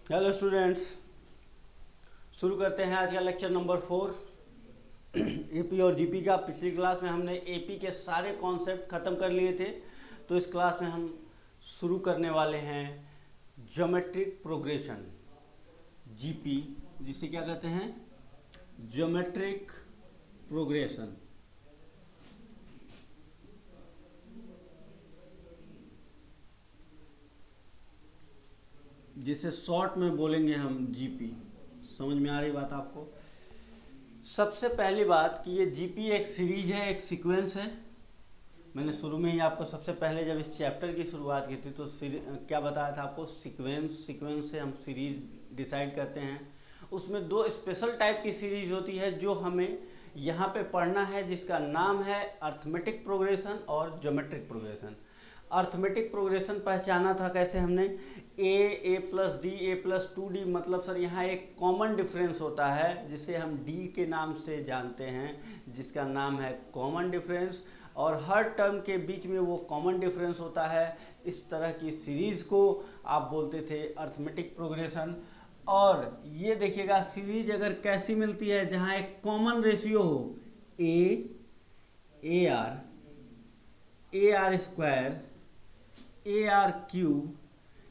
Hello students, शुरू करते हैं आज का लेक्चर नंबर 4 एपी और जीपी का। पिछली क्लास में हमने एपी के सारे कॉन्सेप्ट ख़त्म कर लिए थे, तो इस क्लास में हम शुरू करने वाले हैं ज्योमेट्रिक प्रोग्रेशन, जीपी, जिसे क्या कहते हैं, ज्योमेट्रिक प्रोग्रेशन, जिसे शॉर्ट में बोलेंगे हम जीपी। समझ में आ रही बात आपको? सबसे पहली बात कि ये जीपी एक सीरीज है, एक सीक्वेंस है। मैंने शुरू में ही आपको सबसे पहले जब इस चैप्टर की शुरुआत की थी तो क्या बताया था आपको, सीक्वेंस से हम सीरीज डिसाइड करते हैं। उसमें दो स्पेशल टाइप की सीरीज होती है जो हमें यहाँ पे पढ़ना है, जिसका नाम है अर्थमेटिक प्रोग्रेशन और ज्योमेट्रिक प्रोग्रेशन। अर्थमेटिक प्रोग्रेशन पहचाना था कैसे हमने, ए प्लस डी, ए प्लस 2d, मतलब सर यहाँ एक कॉमन डिफरेंस होता है जिसे हम डी के नाम से जानते हैं, जिसका नाम है कॉमन डिफरेंस, और हर टर्म के बीच में वो कॉमन डिफरेंस होता है। इस तरह की सीरीज़ को आप बोलते थे अर्थमेटिक प्रोग्रेशन। और ये देखिएगा, सीरीज अगर कैसी मिलती है, जहाँ एक कॉमन रेशियो हो, ए r square, A R cube,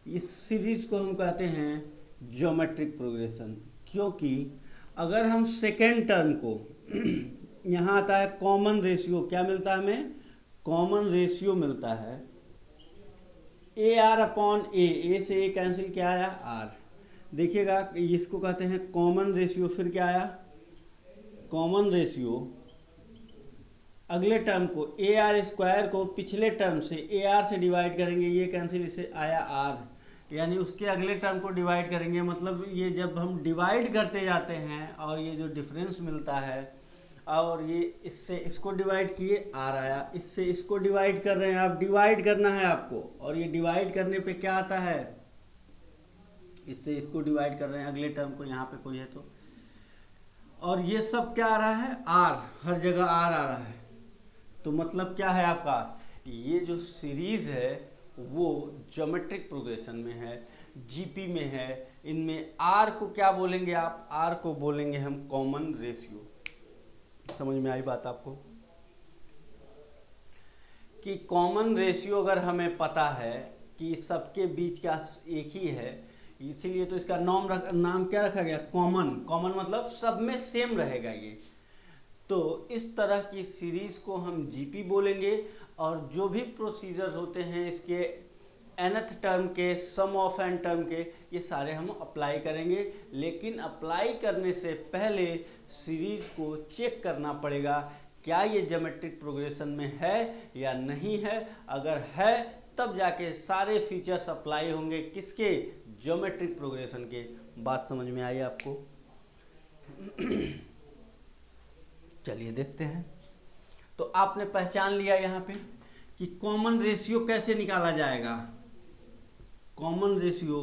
इस सीरीज को हम कहते हैं ज्योमेट्रिक प्रोग्रेशन। क्योंकि अगर हम सेकेंड टर्म को यहाँ आता है कॉमन रेशियो, क्या मिलता है हमें, कॉमन रेशियो मिलता है ए आर अपॉन ए से ए कैंसिल, क्या आया, आर। देखिएगा इसको कहते हैं कॉमन रेशियो। फिर क्या आया, कॉमन रेशियो अगले टर्म को ए आर स्क्वायर को पिछले टर्म से ए आर से डिवाइड करेंगे, ये कैंसिल, इसे आया आर, यानी उसके अगले टर्म को डिवाइड करेंगे। मतलब ये जब हम डिवाइड करते जाते हैं और ये जो डिफरेंस मिलता है, और ये इससे इसको डिवाइड किए, आर आया, इससे इसको डिवाइड कर रहे हैं, आप डिवाइड करना है आपको, और ये डिवाइड करने पे क्या आता है, इससे इसको डिवाइड कर रहे हैं अगले टर्म को, यहाँ पे कोई है तो, और ये सब क्या आ रहा है, आर, हर जगह आर आ रहा है। तो मतलब क्या है आपका, ये जो सीरीज है वो ज्योमेट्रिक प्रोग्रेशन में है, जीपी में है। इनमें आर को क्या बोलेंगे आप, आर को बोलेंगे हम कॉमन रेशियो। समझ में आई बात आपको, कि कॉमन रेशियो अगर हमें पता है कि सबके बीच का एक ही है, इसीलिए तो इसका नाम क्या रखा गया, कॉमन। कॉमन मतलब सब में सेम रहेगा ये। तो इस तरह की सीरीज को हम जीपी बोलेंगे। और जो भी प्रोसीजर्स होते हैं इसके nth टर्म के, सम ऑफ एन टर्म के, ये सारे हम अप्लाई करेंगे। लेकिन अप्लाई करने से पहले सीरीज को चेक करना पड़ेगा, क्या ये ज्योमेट्रिक प्रोग्रेशन में है या नहीं है। अगर है तब जाके सारे फीचर्स अप्लाई होंगे, किसके, ज्योमेट्रिक प्रोग्रेशन के। बात समझ में आई आपको? चलिए देखते हैं। तो आपने पहचान लिया यहाँ पे कि कॉमन रेशियो कैसे निकाला जाएगा। कॉमन रेशियो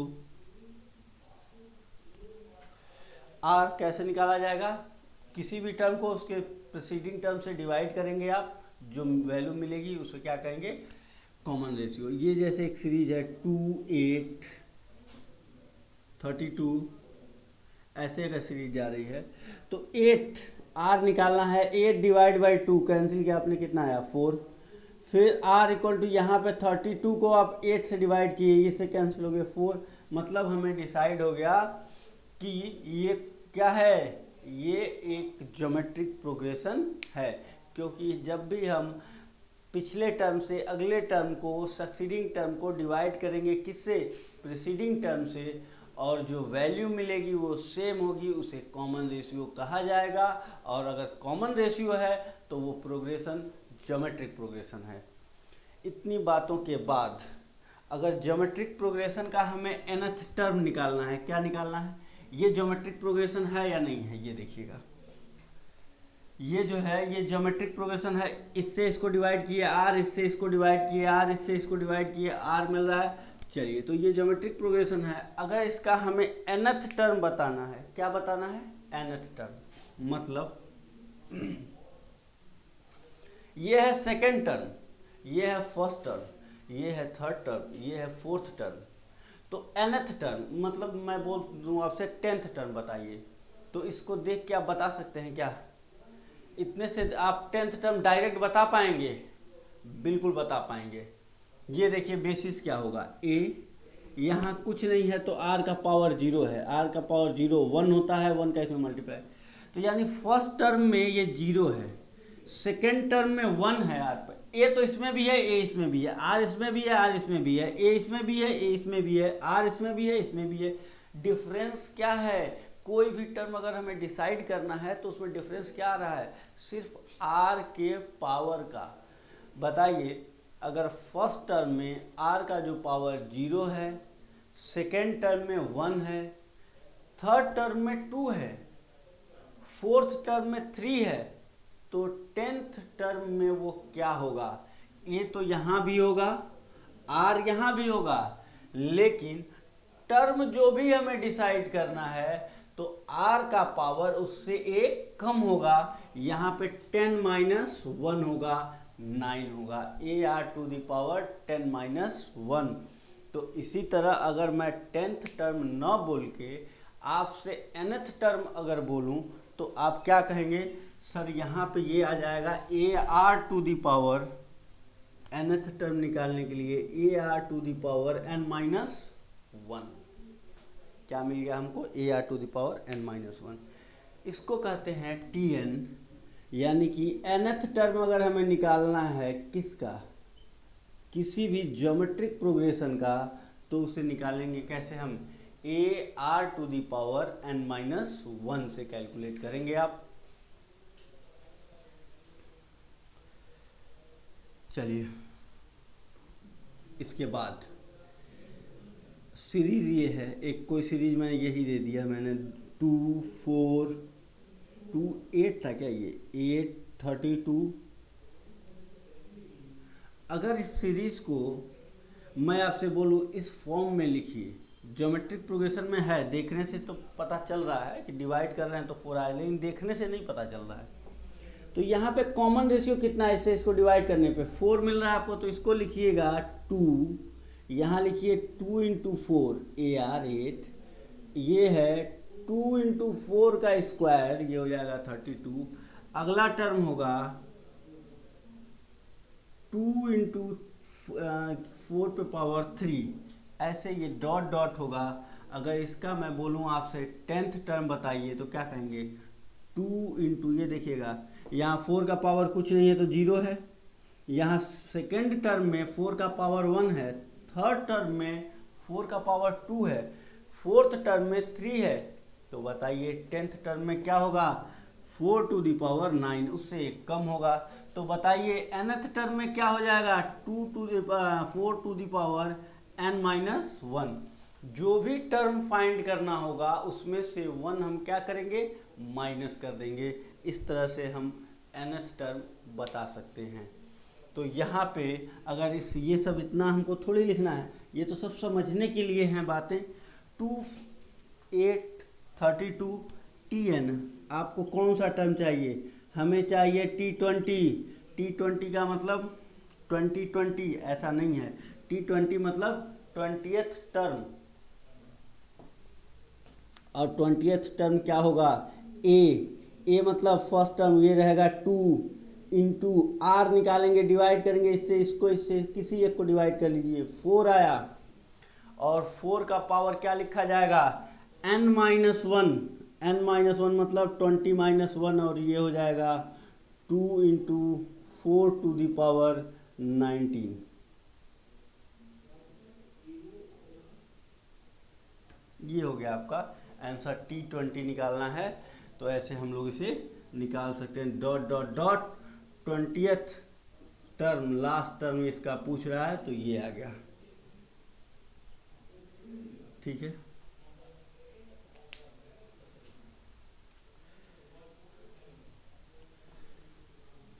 आर कैसे निकाला जाएगा, किसी भी टर्म को उसके प्रीसीडिंग टर्म से डिवाइड करेंगे आप, जो वैल्यू मिलेगी उसे क्या कहेंगे, कॉमन रेशियो। ये जैसे एक सीरीज है 2, 8, 32, ऐसे अगर सीरीज जा रही है तो 8 आर निकालना है, 8 डिवाइड बाई 2, कैंसिल किया आपने, कितना आया, 4। फिर आर इक्वल टू यहाँ पे 32 को आप 8 से डिवाइड किए, इससे कैंसिल हो गया 4। मतलब हमें डिसाइड हो गया कि ये क्या है, ये एक ज्योमेट्रिक प्रोग्रेशन है। क्योंकि जब भी हम पिछले टर्म से अगले टर्म को, सक्सीडिंग टर्म को डिवाइड करेंगे, किससे, प्रीसीडिंग टर्म से, और जो वैल्यू मिलेगी वो सेम होगी, उसे कॉमन रेशियो कहा जाएगा। और अगर कॉमन रेशियो है तो वो प्रोग्रेशन ज्योमेट्रिक प्रोग्रेशन है। इतनी बातों के बाद अगर ज्योमेट्रिक प्रोग्रेशन का हमें nth टर्म निकालना है, क्या निकालना है, ये ज्योमेट्रिक प्रोग्रेशन है या नहीं है, ये देखिएगा, ये जो है ये ज्योमेट्रिक प्रोग्रेशन है। इससे इसको डिवाइड किए आर, इससे इसको डिवाइड किए आर, इससे इसको डिवाइड किए आर, मिल रहा है। चलिए, तो ये ज्योमेट्रिक प्रोग्रेशन है। अगर इसका हमें nth टर्म बताना है, क्या बताना है, nth टर्म, मतलब ये है सेकेंड टर्म, ये है फर्स्ट टर्म, ये है थर्ड टर्म, ये है फोर्थ टर्म। तो nth टर्म मतलब मैं बोल दूँ आपसे 10th टर्म बताइए, तो इसको देख के आप बता सकते हैं क्या? इतने से आप 10th टर्म डायरेक्ट बता पाएंगे? बिल्कुल बता पाएंगे। ये देखिए बेसिस क्या होगा, a, यहाँ कुछ नहीं है तो r का पावर 0 है, r का पावर 0 1 होता है, 1 का इसमें मल्टीप्लाई, तो यानी फर्स्ट टर्म में ये 0 है, सेकेंड टर्म में 1 है r पर, a तो इसमें भी है, a इसमें भी है, r इसमें भी है, r इसमें भी है, a इसमें भी है, a इसमें भी है, r इसमें भी है, इसमें भी है। डिफरेंस क्या है? कोई भी टर्म अगर हमें डिसाइड करना है तो उसमें डिफरेंस क्या आ रहा है? सिर्फ r के पावर का। बताइए, अगर फर्स्ट टर्म में r का जो पावर 0 है, सेकेंड टर्म में 1 है, थर्ड टर्म में 2 है, फोर्थ टर्म में 3 है, तो 10th टर्म में वो क्या होगा? a तो यहाँ भी होगा, r यहाँ भी होगा, लेकिन टर्म जो भी हमें डिसाइड करना है तो r का पावर उससे एक कम होगा, यहाँ पे 10 माइनस 1 होगा, 9 होगा, AR to the power 10 minus 1। तो इसी तरह अगर मैं 10th टर्म न बोल के आपसे nth टर्म अगर बोलूं तो आप क्या कहेंगे? सर यहाँ पे ये आ जाएगा AR to the power, nth term निकालने के लिए AR to the power n minus 1। क्या मिल गया हमको? AR to the power n minus 1। इसको कहते हैं Tn, यानी कि nth टर्म अगर हमें निकालना है किसका? किसी भी ज्योमेट्रिक प्रोग्रेशन का, तो उसे निकालेंगे कैसे हम? AR to the power n minus 1 से कैलकुलेट करेंगे आप। चलिए, इसके बाद सीरीज ये है, एक कोई सीरीज मैंने यही दे दिया मैंने, 2 4 2 8 था क्या? ये 8 32। अगर इस सीरीज को मैं आपसे बोलूँ इस फॉर्म में लिखिए, ज्योमेट्रिक प्रोग्रेशन में है, देखने से तो पता चल रहा है कि डिवाइड कर रहे हैं तो 4 आए, लेकिन देखने से नहीं पता चल रहा है। तो यहाँ पे कॉमन रेशियो कितना है? इससे इसको डिवाइड करने पे 4 मिल रहा है आपको, तो इसको लिखिएगा 2, यहाँ लिखिए 2 इंटू 4 AR 8, ये है 2 इंटू 4 का स्क्वायर, ये हो जाएगा 32। अगला टर्म होगा 2 इंटू 4 पे पावर 3, ऐसे ये डॉट डॉट होगा। अगर इसका मैं बोलूँ आपसे 10th टर्म बताइए तो क्या कहेंगे? 2 इंटू, ये देखिएगा यहाँ 4 का पावर कुछ नहीं है तो 0 है, यहाँ सेकेंड टर्म में 4 का पावर 1 है, थर्ड टर्म में 4 का पावर 2 है, फोर्थ टर्म में 3 है, तो बताइए 10th टर्म में क्या होगा? 4 टू द पावर 9, उससे एक कम होगा। तो बताइए nth टर्म में क्या हो जाएगा? 4 to the power n minus 1। जो भी टर्म फाइंड करना होगा उसमें से 1 हम क्या करेंगे? माइनस कर देंगे। इस तरह से हम nth टर्म बता सकते हैं। तो यहाँ पे अगर ये सब इतना हमको थोड़ी लिखना है, ये तो सब समझने के लिए हैं बातें। 2 8 32 Tn, आपको कौन सा टर्म चाहिए? हमें चाहिए T20। T20 का मतलब 2020 ऐसा नहीं है, T20 मतलब 20th टर्म, और 20th टर्म क्या होगा? ए मतलब फर्स्ट टर्म, ये रहेगा 2 इंटू आर, निकालेंगे डिवाइड करेंगे इससे, इसको इससे किसी एक को डिवाइड कर लीजिए, 4 आया, और 4 का पावर क्या लिखा जाएगा? n माइनस 1, n माइनस 1 मतलब 20 माइनस 1, और ये हो जाएगा 2 इंटू 4 टू द पावर 19। ये हो गया आपका आंसर। T20 निकालना है तो ऐसे हम लोग इसे निकाल सकते हैं, dot dot dot 20th term, last term इसका पूछ रहा है तो ये आ गया। ठीक है,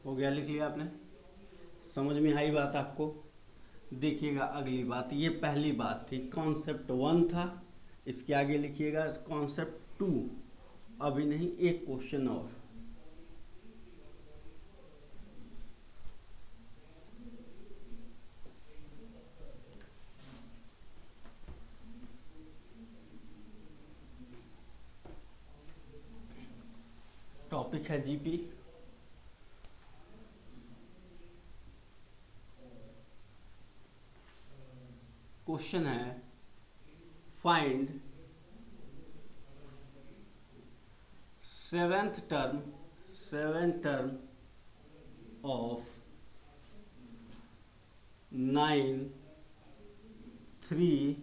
हो गया, लिख लिया आपने? समझ में आई बात आपको? देखिएगा अगली बात, ये पहली बात थी, कॉन्सेप्ट 1 था, इसके आगे लिखिएगा कॉन्सेप्ट 2। अभी नहीं, एक क्वेश्चन और। है जीपी। क्वेश्चन है find seventh term of 9 3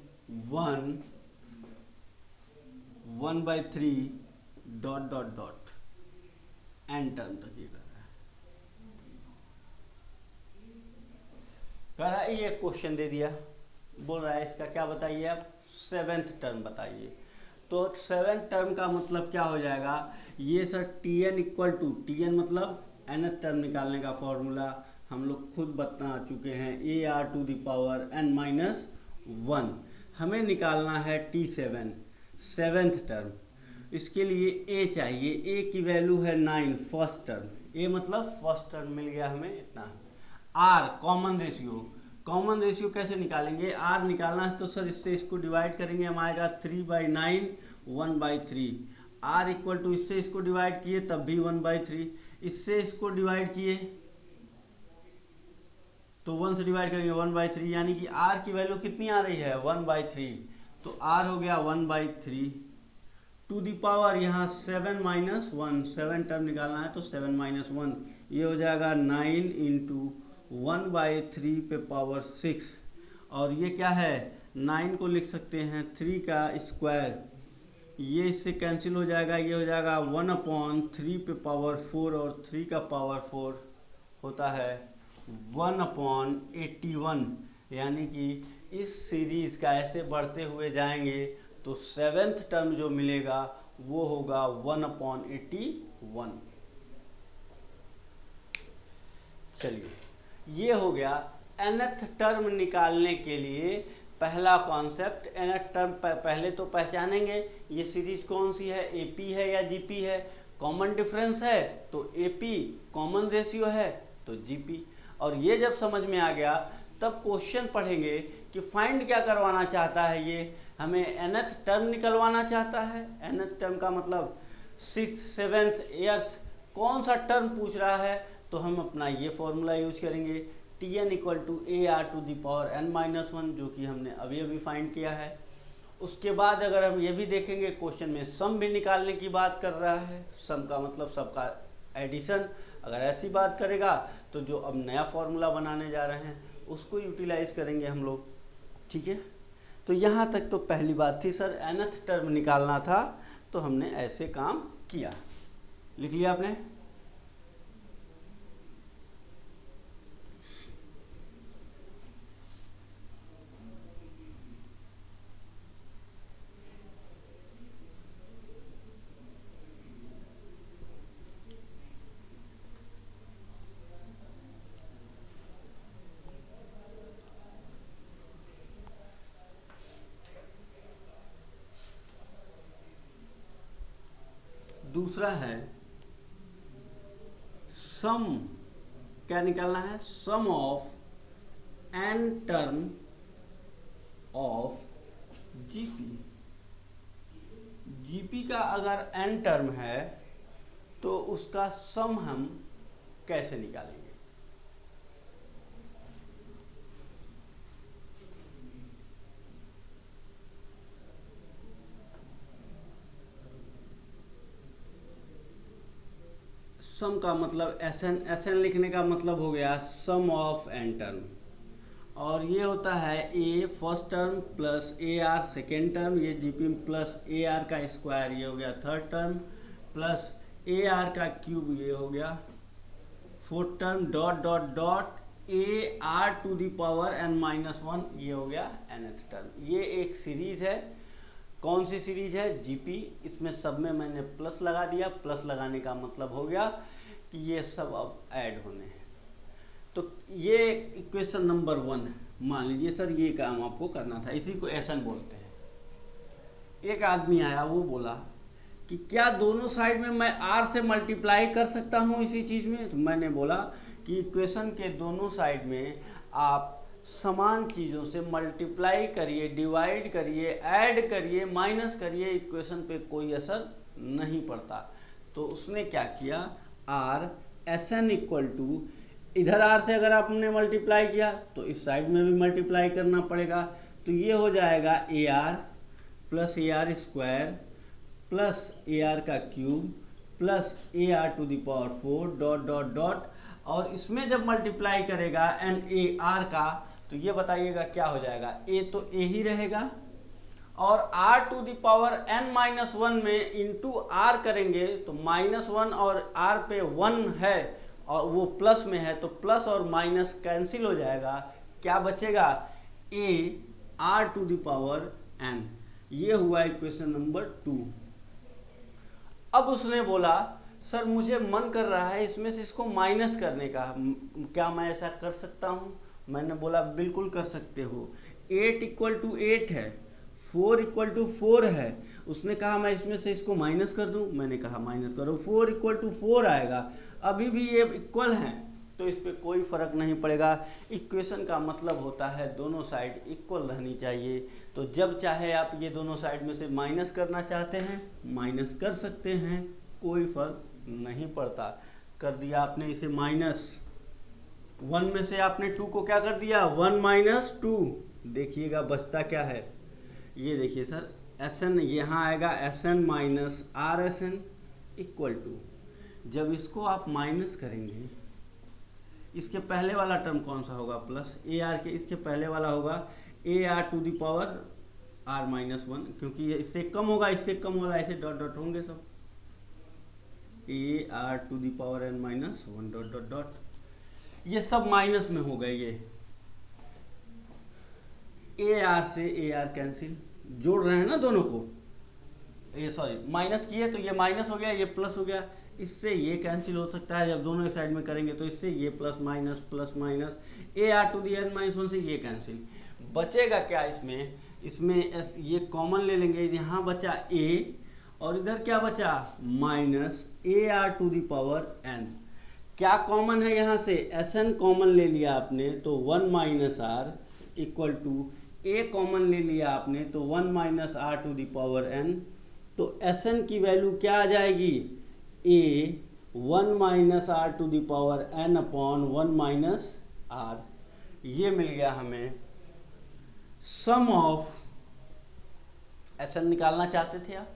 1 1/3 dot dot dot N term तक ये कर रहा है ये क्वेश्चन दे दिया, बोल रहा है इसका क्या बताइए आप, सेवेंथ टर्म बताइए। तो सेवेंथ टर्म का मतलब क्या हो जाएगा, ये sir Tn equal to, Tn मतलब nth टर्म निकालने का फॉर्मूला हम लोग खुद बता चुके हैं, AR⁻n-1। हमें निकालना है T7 सेवेंथ टर्म। इसके लिए A चाहिए, A की वैल्यू है 9 फर्स्ट टर्म, A मतलब फर्स्ट टर्म मिल गया हमें इतना। R कॉमन रेशियो कैसे निकालेंगे, R निकालना है तो सर इससे इसको डिवाइड करेंगे, हम आएगा 3/9 1/3। R इक्वल टू इससे इसको डिवाइड किए तब भी 1/3, इससे इसको डिवाइड किए तो 1 से डिवाइड करेंगे 1/3, यानी कि R की वैल्यू कितनी आ रही है 1/3। तो R हो गया 1/3 टू दी पावर यहाँ 7 - 1, 7 टर्म निकालना है तो 7 - 1 ये हो जाएगा 9 × 1/3 पे पावर 6। और ये क्या है 9 को लिख सकते हैं 3 का स्क्वायर, ये इससे कैंसिल हो जाएगा, ये हो जाएगा 1/3 पे पावर 4 और 3 का पावर 4 होता है 1/81। यानी कि इस सीरीज का ऐसे बढ़ते हुए जाएंगे तो सेवेंथ टर्म जो मिलेगा वो होगा 1/81। चलिए ये हो गया nth टर्म निकालने के लिए पहला कॉन्सेप्ट। nth टर्म पहले तो पहचानेंगे ये सीरीज कौन सी है, AP है या GP है। कॉमन डिफरेंस है तो AP, कॉमन रेशियो है तो GP। और ये जब समझ में आ गया तब क्वेश्चन पढ़ेंगे कि फाइंड क्या करवाना चाहता है, ये हमें nth टर्म निकलवाना चाहता है। nth टर्म का मतलब 6th 7th 8th कौन सा टर्म पूछ रहा है, तो हम अपना ये फॉर्मूला यूज करेंगे Tn इक्वल टू AR⁻n-1 जो कि हमने अभी फाइंड किया है। उसके बाद अगर हम ये भी देखेंगे क्वेश्चन में सम भी निकालने की बात कर रहा है, सम का मतलब सबका एडिशन। अगर ऐसी बात करेगा तो जो अब नया फॉर्मूला बनाने जा रहे हैं उसको यूटिलाइज करेंगे हम लोग, ठीक है। तो यहाँ तक तो पहली बात थी सर nth टर्म निकालना था तो हमने ऐसे काम किया, लिख लिया आपने। दूसरा है सम, क्या निकालना है, sum of n term of GP का अगर n टर्म है तो उसका सम हम कैसे निकालेंगे। सम का मतलब SN लिखने का मतलब हो गया सम ऑफ n टर्म, और ये होता है A first term plus AR second term, ये GP प्लस AR का स्क्वायर ये हो गया थर्ड टर्म, प्लस AR का क्यूब ये हो गया fourth term, dot dot dot AR⁻n-1 ये हो गया nth टर्म। ये एक सीरीज है, कौन सी सीरीज है, GP। इसमें सब में मैंने प्लस लगा दिया, प्लस लगाने का मतलब हो गया कि ये सब अब ऐड होने हैं। तो ये इक्वेशन नंबर 1 मान लीजिए सर, ये काम आपको करना था, इसी को एसन बोलते हैं। एक आदमी आया, वो बोला कि क्या दोनों साइड में मैं R से मल्टीप्लाई कर सकता हूँ इसी चीज़ में। तो मैंने बोला कि इक्वेशन के दोनों साइड में आप समान चीज़ों से मल्टीप्लाई करिए, डिवाइड करिए, ऐड करिए, माइनस करिए, इक्वेशन पे कोई असर नहीं पड़ता। तो उसने क्या किया, R S N equal to, इधर आर से अगर आपने मल्टीप्लाई किया तो इस साइड में भी मल्टीप्लाई करना पड़ेगा, तो ये हो जाएगा a r plus a r square plus a r का cube plus a are to the power 4 dot dot dot, और इसमें जब मल्टीप्लाई करेगा एन ए आर का, तो ये बताइएगा क्या हो जाएगा, ए तो ए ही रहेगा, और r to the power n minus 1 में इंटू आर करेंगे तो -1 और r पे 1 है और वो प्लस में है, तो प्लस और माइनस कैंसिल हो जाएगा, क्या बचेगा, a r to the power n। ये हुआ इक्वेशन नंबर 2। अब उसने बोला सर मुझे मन कर रहा है इसमें से इसको माइनस करने का, क्या मैं ऐसा कर सकता हूँ? मैंने बोला बिल्कुल कर सकते हो। 8 इक्वल टू 8 है, 4 इक्वल टू 4 है, उसने कहा मैं इसमें से इसको माइनस कर दूं, मैंने कहा माइनस करो, 4 इक्वल टू 4 आएगा, अभी भी ये इक्वल हैं तो इस पर कोई फर्क नहीं पड़ेगा। इक्वेशन का मतलब होता है दोनों साइड इक्वल रहनी चाहिए, तो जब चाहे आप ये दोनों साइड में से माइनस करना चाहते हैं माइनस कर सकते हैं, कोई फर्क नहीं पड़ता। कर दिया आपने इसे -1 में से आपने 2 को क्या कर दिया, 1 माइनस 2, देखिएगा बचता क्या है, ये देखिए सर एस एन यहाँ आएगा, S N minus R S N equal to, जब इसको आप माइनस करेंगे इसके पहले वाला टर्म कौन सा होगा, प्लस ए आर के, इसके पहले वाला होगा A are to the power R minus 1, क्योंकि इससे कम होगा इससे कम होगा, ऐसे डॉट डॉट होंगे सब, A are to the power N minus 1 dot dot dot, ये सब माइनस में हो गए, ये ए आर से ए आर कैंसिल, जोड़ रहे हैं ना दोनों को, ये सॉरी माइनस किए तो ये माइनस हो गया, ये प्लस हो गया, इससे ये कैंसिल हो सकता है, जब दोनों एक साइड में करेंगे तो इससे ये plus minus A are to the N minus 1 से ये कैंसिल, बचेगा क्या इसमें, ये कॉमन ले लेंगे, यहाँ बचा ए और इधर क्या बचा minus A are to the power N, क्या कॉमन है यहाँ से, एस एन कॉमन ले लिया आपने तो 1 minus R equal to A common ले लिया आपने तो 1 minus are to the power N, तो एस एन की वैल्यू क्या आ जाएगी, A 1 minus are to the power N upon 1 minus R, ये मिल गया हमें सम ऑफ, एस एन निकालना चाहते थे आप,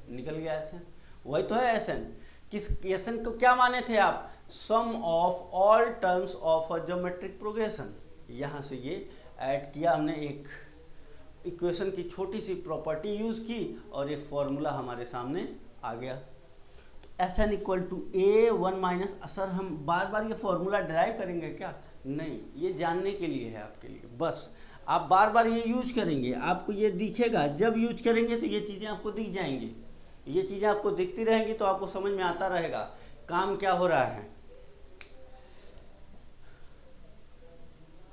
निकल गया एस एन, वही तो है एस एन, किस एस एन को क्या माने थे आप, sum of all terms of a geometric progression, यहाँ से ये ऐड किया हमने, एक इक्वेशन की छोटी सी प्रॉपर्टी यूज की और एक फॉर्मूला हमारे सामने आ गया, तो S N equal to A 1 minus, sir हम बार बार ये फॉर्मूला ड्राइव करेंगे क्या, नहीं, ये जानने के लिए है आपके लिए, बस आप बार बार ये यूज करेंगे, आपको ये दिखेगा, जब यूज करेंगे तो ये चीज़ें आपको दिख जाएंगी, ये चीज़ें आपको दिखती रहेंगी तो आपको समझ में आता रहेगा काम क्या हो रहा है।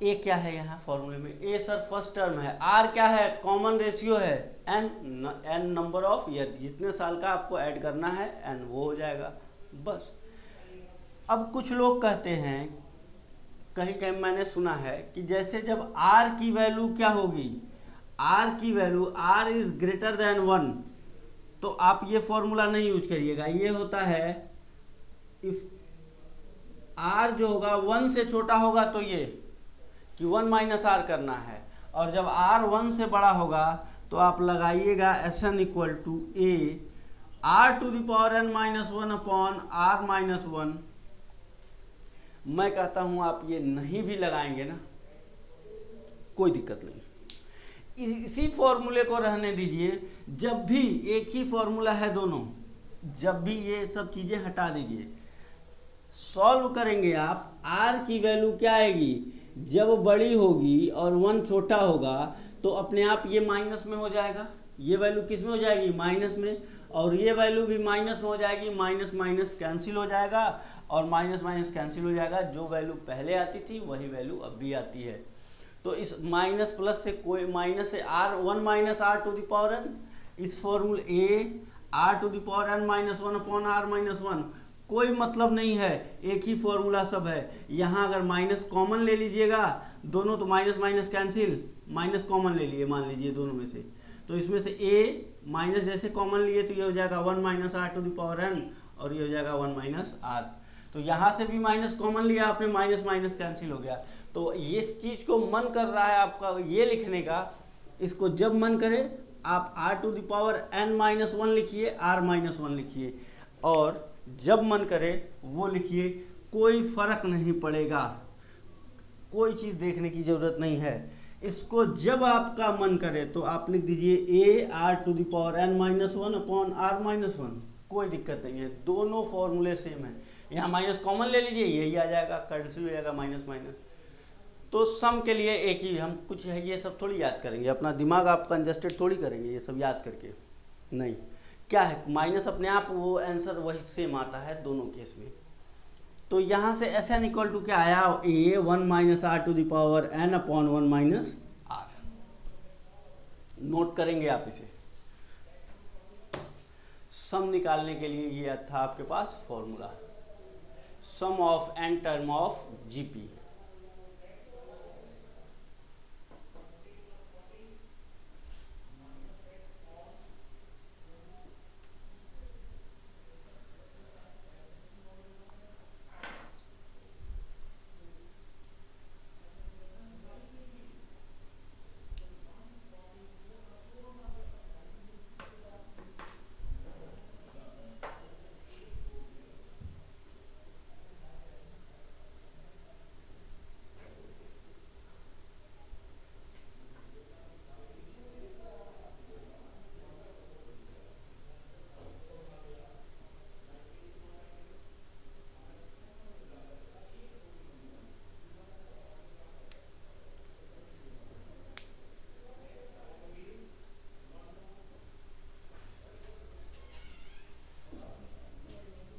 ए क्या है यहाँ फॉर्मूले में, ए सर फर्स्ट टर्म है, आर क्या है कॉमन रेशियो है, एन नंबर ऑफ ईयर, जितने साल का आपको ऐड करना है एन वो हो जाएगा, बस। अब कुछ लोग कहते हैं, कहीं कहीं मैंने सुना है कि जैसे जब आर की वैल्यू क्या होगी, आर की value R is greater than 1, तो आप ये फॉर्मूला नहीं यूज करिएगा, ये होता है इफ आर जो होगा 1 से छोटा होगा तो ये कि 1 माइनस आर करना है, और जब आर 1 से बड़ा होगा तो आप लगाइएगा S N equal to A R to the power N minus 1 upon R minus 1। मैं कहता हूं आप ये नहीं भी लगाएंगे ना कोई दिक्कत नहीं, इसी फॉर्मूले को रहने दीजिए, जब भी एक ही फॉर्मूला है दोनों, जब भी ये सब चीजें हटा दीजिए, सॉल्व करेंगे आप, आर की वैल्यू क्या आएगी, जब बड़ी होगी और 1 छोटा होगा तो अपने आप ये माइनस में हो जाएगा, ये वैल्यू किस में हो जाएगी माइनस में, और ये वैल्यू भी माइनस में हो जाएगी, माइनस माइनस कैंसिल हो जाएगा और माइनस माइनस कैंसिल हो जाएगा, जो वैल्यू पहले आती थी वही वैल्यू अब भी आती है, तो इस माइनस प्लस से कोई माइनस से R 1 minus are to the power N, इस फॉर्मूले A are to the power N minus 1 upon R minus 1, कोई मतलब नहीं है, एक ही फॉर्मूला सब है। यहाँ अगर माइनस कॉमन ले लीजिएगा दोनों तो minus minus cancel, minus common ले लिए मान लीजिए दोनों में से, तो इसमें से ए माइनस जैसे कॉमन लिए तो ये हो जाएगा 1 minus are to the power N, और ये हो जाएगा 1 माइनस आर। तो यहाँ से भी माइनस कॉमन लिया आपने, माइनस माइनस कैंसिल हो गया। तो ये चीज़ को मन कर रहा है आपका ये लिखने का, इसको जब मन करे आप r⁴n-1 लिखिए, r-1 लिखिए, और जब मन करे वो लिखिए, कोई फर्क नहीं पड़ेगा, कोई चीज़ देखने की ज़रूरत नहीं है। इसको जब आपका मन करे तो आप लिख दीजिए ar⁴n-1 अपॉन r-1, कोई दिक्कत नहीं है, दोनों फॉर्मूले सेम है। यहाँ माइनस कॉमन ले लीजिए, यही आ जाएगा, कैंसिल हो जाएगा माइनस माइनस। तो सम के लिए एक ही, हम कुछ है ये सब थोड़ी याद करेंगे, अपना दिमाग आप कंजस्टेड थोड़ी करेंगे ये सब याद करके, नहीं। क्या है, माइनस अपने आप वो आंसर वही सेम आता है दोनों केस में। तो यहाँ से Sn इक्वल टू क्या आया, a 1 minus r⁴n upon 1 minus r। Note करेंगे आप इसे। सम निकालने के लिए ये था आपके पास formula, sum of n term of GP.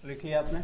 लिख लिया आपने?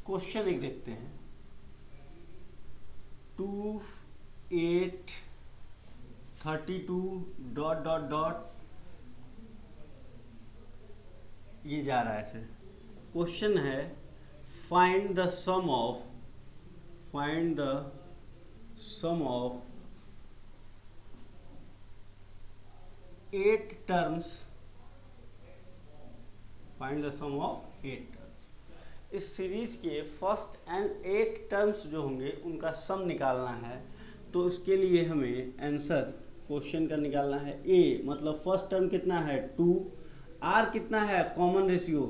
क्वेश्चन एक देखते हैं, 2 8 32 डॉट डॉट डॉट ये जा रहा है। फिर क्वेश्चन है find the sum of 8 terms, find the sum of 8 terms. इस सीरीज के फर्स्ट एंड 8 टर्म्स जो होंगे उनका सम निकालना है। तो उसके लिए हमें आंसर क्वेश्चन का निकालना है। a मतलब फर्स्ट टर्म कितना है 2, r कितना है कॉमन रेशियो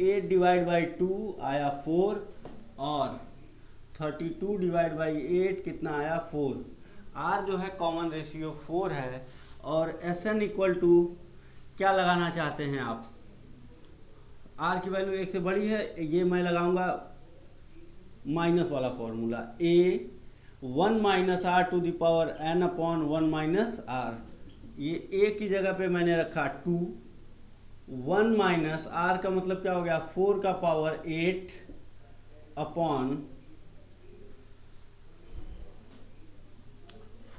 8 डिवाइड बाई 2 आया 4, और 32 डिवाइड बाई 8 कितना आया 4। r जो है कॉमन रेशियो 4 है, और Sn इक्वल टू क्या लगाना चाहते हैं आप, r की वैल्यू 1 से बड़ी है, ये मैं लगाऊंगा माइनस वाला formula, a 1 minus r⁴n upon 1 minus r। ये a की जगह पे मैंने रखा 2, 1 माइनस r का मतलब क्या हो गया 4 का power 8 upon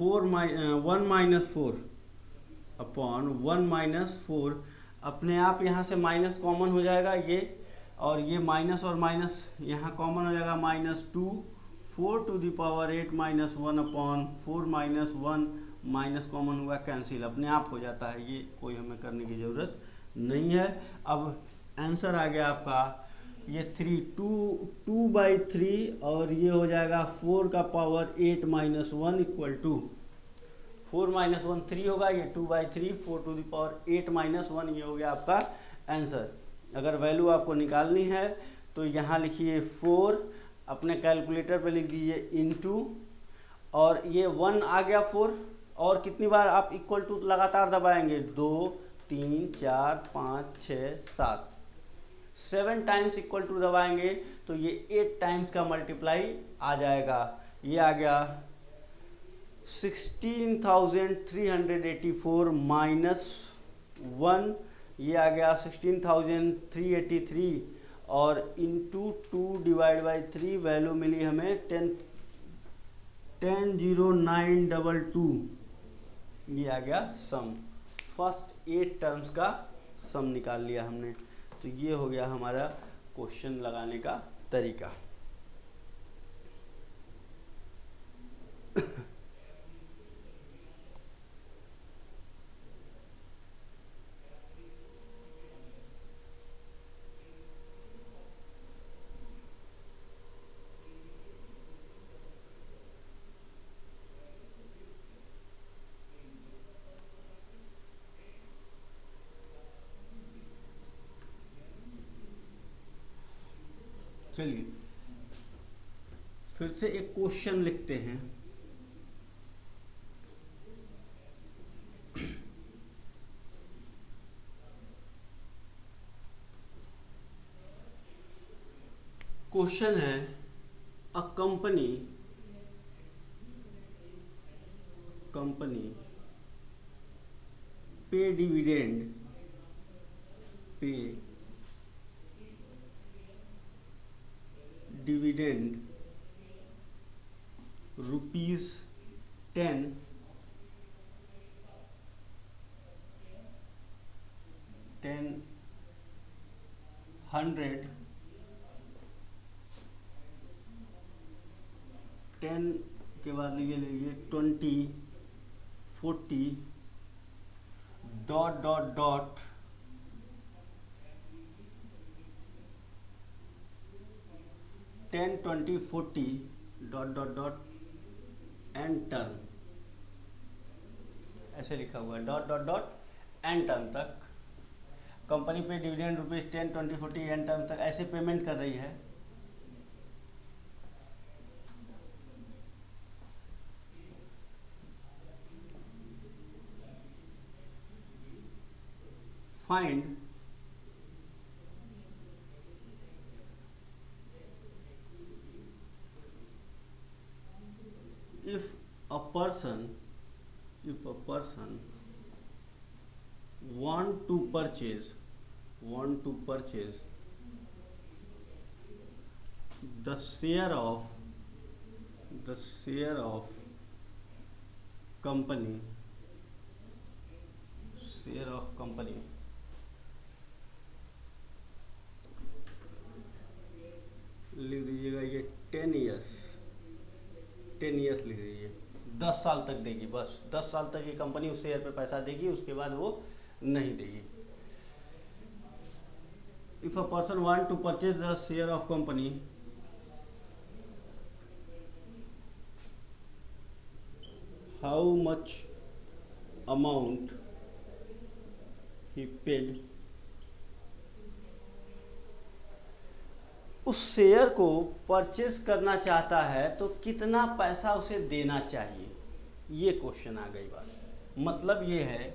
1 minus 4 upon 1 minus 4। अपने आप यहाँ से माइनस कॉमन हो जाएगा ये, और ये माइनस और माइनस यहाँ कॉमन हो जाएगा, -2 4 to the power 8 minus 1 upon 4 minus 1, minus common हुआ कैंसिल, अपने आप हो जाता है, ये कोई हमें करने की ज़रूरत नहीं है। अब आंसर आ गया आपका ये 2/3, और ये हो जाएगा 4 का power 8 minus 1 equal to 4 minus 1 3 होगा, ये 2/3 4 टू द पावर 8 माइनस 1, ये हो गया आपका आंसर। अगर वैल्यू आपको निकालनी है तो यहाँ लिखिए 4, अपने कैलकुलेटर पे लिख दीजिए इनटू, और ये 1 आ गया 4, और कितनी बार आप इक्वल टू लगातार दबाएंगे, 2 3 4 5 6 7, 7 टाइम्स इक्वल टू दबाएंगे तो ये 8 टाइम्स का मल्टीप्लाई आ जाएगा। ये आ गया 16,384 माइनस 1, ये आ गया 16,383, और इंटू 2/3 वैल्यू मिली हमें 10,0922। ये आ गया सम, फर्स्ट 8 टर्म्स का सम निकाल लिया हमने। तो ये हो गया हमारा क्वेश्चन लगाने का तरीका। चलिए फिर से एक क्वेश्चन लिखते हैं। क्वेश्चन है, अ कंपनी पे डिविडेंड रुपीज 10 100 10 के बाद लीजिए 20 40 dot dot dot 10 20 40 dot dot dot and term, ऐसे लिखा हुआ है dot dot dot and term तक। कंपनी पे डिविडेंड रुपीज 10 20 40 एंड टर्म तक ऐसे पेमेंट कर रही है। Find if a person want to purchase the share of company लिख दीजिएगा ये 10 ईयर्स लिख दीजिए, 10 साल तक देगी, बस 10 साल तक ये कंपनी उस शेयर पे पैसा देगी, उसके बाद वो नहीं देगी। If a person want to purchase the share of company, how much amount he paid, उस शेयर को परचेज करना चाहता है तो कितना पैसा उसे देना चाहिए, ये क्वेश्चन आ गई बात। मतलब ये है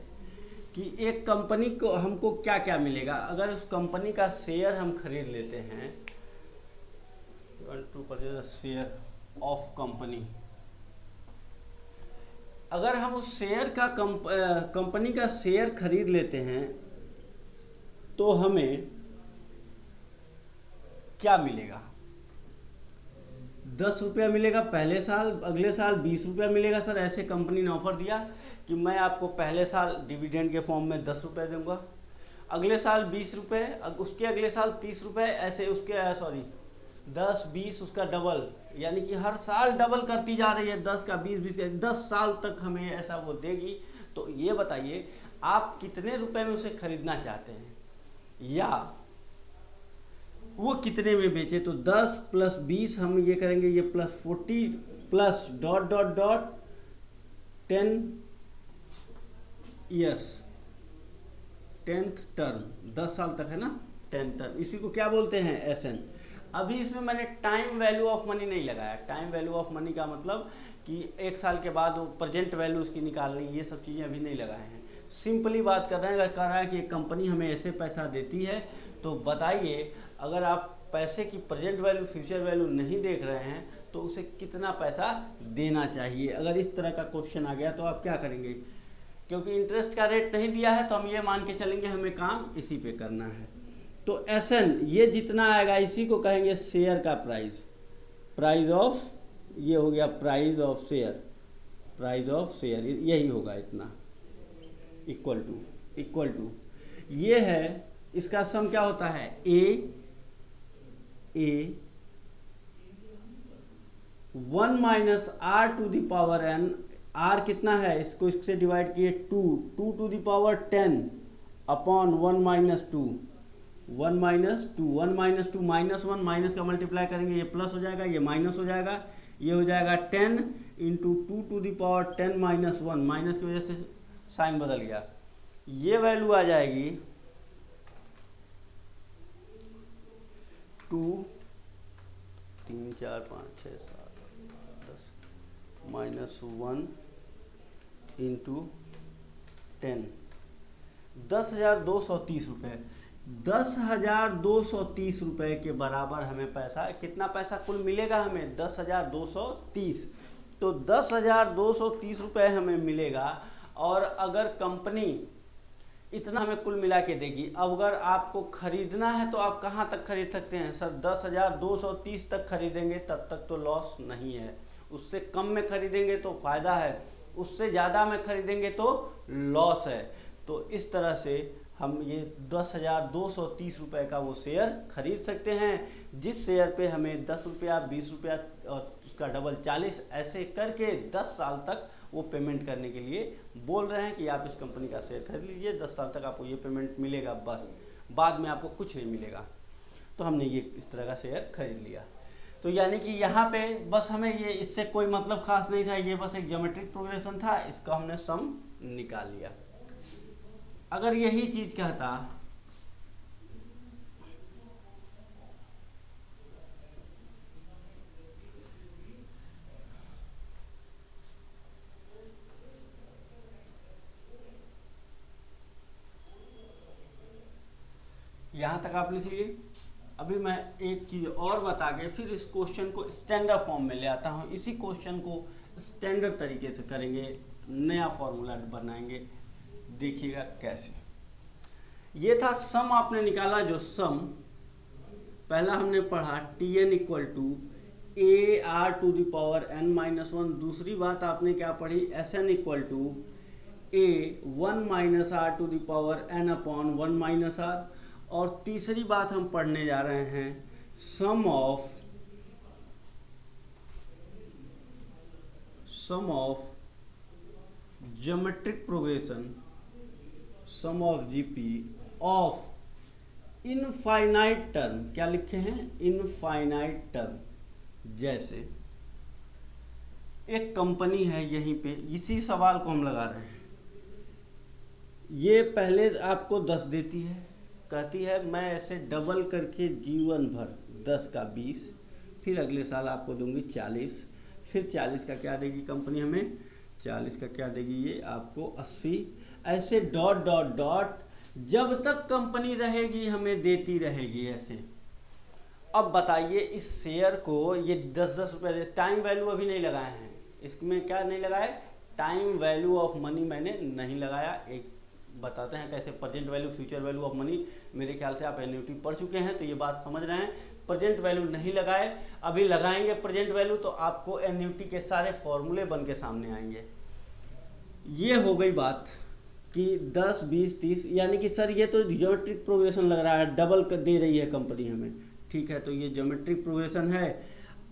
कि एक कंपनी को हमको क्या क्या मिलेगा अगर उस कंपनी का शेयर हम खरीद लेते हैं, to purchase share of company. अगर हम उस शेयर का कंपनी का शेयर खरीद लेते हैं तो हमें क्या मिलेगा, 10 रुपया मिलेगा पहले साल, अगले साल 20 रुपया मिलेगा। सर ऐसे कंपनी ने ऑफर दिया कि मैं आपको पहले साल डिविडेंड के फॉर्म में 10 रुपये दूंगा, अगले साल 20 रुपये, उसके अगले साल 30 रुपये, ऐसे उसके 10 20 उसका डबल, यानी कि हर साल डबल करती जा रही है, 10 का 20 20 का 10 साल तक हमें ऐसा वो देगी। तो ये बताइए आप कितने रुपए में उसे खरीदना चाहते हैं या वो कितने में बेचे। तो 10 + 20 हम ये करेंगे, ये +40 plus dot dot dot 10 years, 10th term, 10 साल तक है ना, 10 टर्म, इसी को क्या बोलते हैं SN। अभी इसमें मैंने टाइम वैल्यू ऑफ मनी नहीं लगाया। टाइम वैल्यू ऑफ मनी का मतलब कि 1 साल के बाद वो प्रेजेंट वैल्यू उसकी निकालनी, ये सब चीज़ें अभी नहीं लगाए हैं। सिंपली बात कर रहे हैं, अगर कह रहा है कि कंपनी हमें ऐसे पैसा देती है तो बताइए, अगर आप पैसे की प्रेजेंट वैल्यू फ्यूचर वैल्यू नहीं देख रहे हैं तो उसे कितना पैसा देना चाहिए। अगर इस तरह का क्वेश्चन आ गया तो आप क्या करेंगे? क्योंकि इंटरेस्ट का रेट नहीं दिया है तो हम ये मान के चलेंगे हमें काम इसी पे करना है। तो एसएन ये जितना आएगा इसी को कहेंगे शेयर का प्राइस, प्राइस ऑफ, ये हो गया price of share, price of share यही होगा इतना, इक्वल टू ये है। इसका सम क्या होता है? A 1 minus are to the power एन, आर कितना है इसको इससे डिवाइड किए 2 to the power 10 upon 1 minus 2, 1 minus 2 minus 1 minus का मल्टीप्लाई करेंगे, ये प्लस हो जाएगा, ये माइनस हो जाएगा, ये हो जाएगा 10 into 2 to the power 10 minus 1, minus की वजह से साइन बदल गया, ये वैल्यू आ जाएगी 2 3 4 5 6 7 10 माइनस 1 इंटू 10, 10,230 रुपये। 10,230 रुपये के बराबर हमें पैसा, कितना पैसा कुल मिलेगा हमें? 10,230। तो 10,230 रुपये हमें मिलेगा। और अगर कंपनी इतना हमें कुल मिला के देगी, अब अगर आपको खरीदना है तो आप कहाँ तक खरीद सकते हैं? सर 10,230 तक खरीदेंगे तब तक तो लॉस नहीं है, उससे कम में खरीदेंगे तो फ़ायदा है, उससे ज़्यादा में खरीदेंगे तो लॉस है। तो इस तरह से हम ये 10,230 रुपये का वो शेयर खरीद सकते हैं, जिस शेयर पे हमें 10 रुपया 20 रुपया और उसका डबल 40 ऐसे करके 10 साल तक वो पेमेंट करने के लिए बोल रहे हैं कि आप इस कंपनी का शेयर खरीद लीजिए, 10 साल तक आपको ये पेमेंट मिलेगा, बस बाद में आपको कुछ नहीं मिलेगा। तो हमने ये इस तरह का शेयर खरीद लिया। तो यानी कि यहाँ पे बस हमें ये, इससे कोई मतलब खास नहीं था, ये बस एक ज्योमेट्रिक प्रोग्रेशन था, इसका हमने सम निकाल लिया। अगर यही चीज कहता यहां तक आप लिख लीजिए। अभी मैं एक चीज और बता के फिर इस क्वेश्चन को स्टैंडर्ड फॉर्म में ले आता हूं। इसी क्वेश्चन को स्टैंडर्ड तरीके से करेंगे, नया फॉर्मूला बनाएंगे, देखिएगा कैसे। ये था सम आपने निकाला, जो सम पहला हमने पढ़ा Tn equal to A R to the power n minus 1। दूसरी बात आपने क्या पढ़ी? Sn equal to A 1 minus are to the power n upon 1 minus r. और तीसरी बात हम पढ़ने जा रहे हैं sum of geometric progression, sum of GP of infinite term. क्या लिखे हैं? Infinite term. जैसे एक कंपनी है, यहीं पे इसी सवाल को हम लगा रहे हैं, ये पहले आपको 10 देती है, कहती है मैं ऐसे डबल करके जीवन भर 10 का 20, फिर अगले साल आपको दूंगी 40, फिर 40 का क्या देगी कंपनी हमें? 40 का क्या देगी ये आपको? 80। ऐसे डॉट डॉट डॉट जब तक कंपनी रहेगी हमें देती रहेगी ऐसे। अब बताइए इस शेयर को ये 10-10 रुपये, टाइम वैल्यू अभी नहीं लगाए हैं, इसमें क्या नहीं लगाए? टाइम वैल्यू ऑफ मनी मैंने नहीं लगाया। एक बताते हैं कैसे present value future value of money, मेरे ख्याल से आप एन्युटी पढ़ चुके हैं तो ये बात समझ रहे हैं। प्रेजेंट वैल्यू नहीं लगाए, अभी लगाएंगे प्रेजेंट वैल्यू तो आपको एन्युटी के सारे फॉर्मूले बन के सामने आएंगे। ये हो गई बात कि 10, 20, 30, यानी कि सर ये तो ज्योमेट्रिक प्रोग्रेशन लग रहा है, डबल दे रही है कंपनी हमें। ठीक है, तो ये ज्योमेट्रिक प्रोग्रेशन है।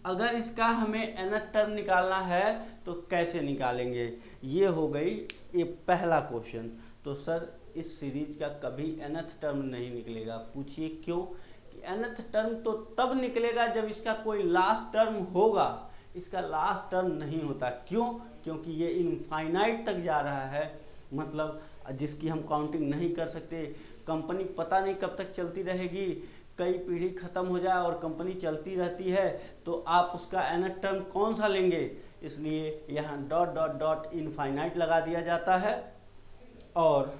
अगर इसका हमें nth टर्म निकालना है तो कैसे निकालेंगे? ये हो गई ये पहला क्वेश्चन। तो सर इस सीरीज का कभी nth टर्म नहीं निकलेगा। पूछिए क्यों? कि nth टर्म तो तब निकलेगा जब इसका कोई लास्ट टर्म होगा, इसका लास्ट टर्म नहीं होता। क्यों? क्योंकि ये इनफाइनाइट तक जा रहा है, मतलब जिसकी हम काउंटिंग नहीं कर सकते। कंपनी पता नहीं कब तक चलती रहेगी, कई पीढ़ी खत्म हो जाए और कंपनी चलती रहती है तो आप उसका nth टर्म कौन सा लेंगे, इसलिए यहाँ डॉट डॉट डॉट इनफाइनाइट लगा दिया जाता है। और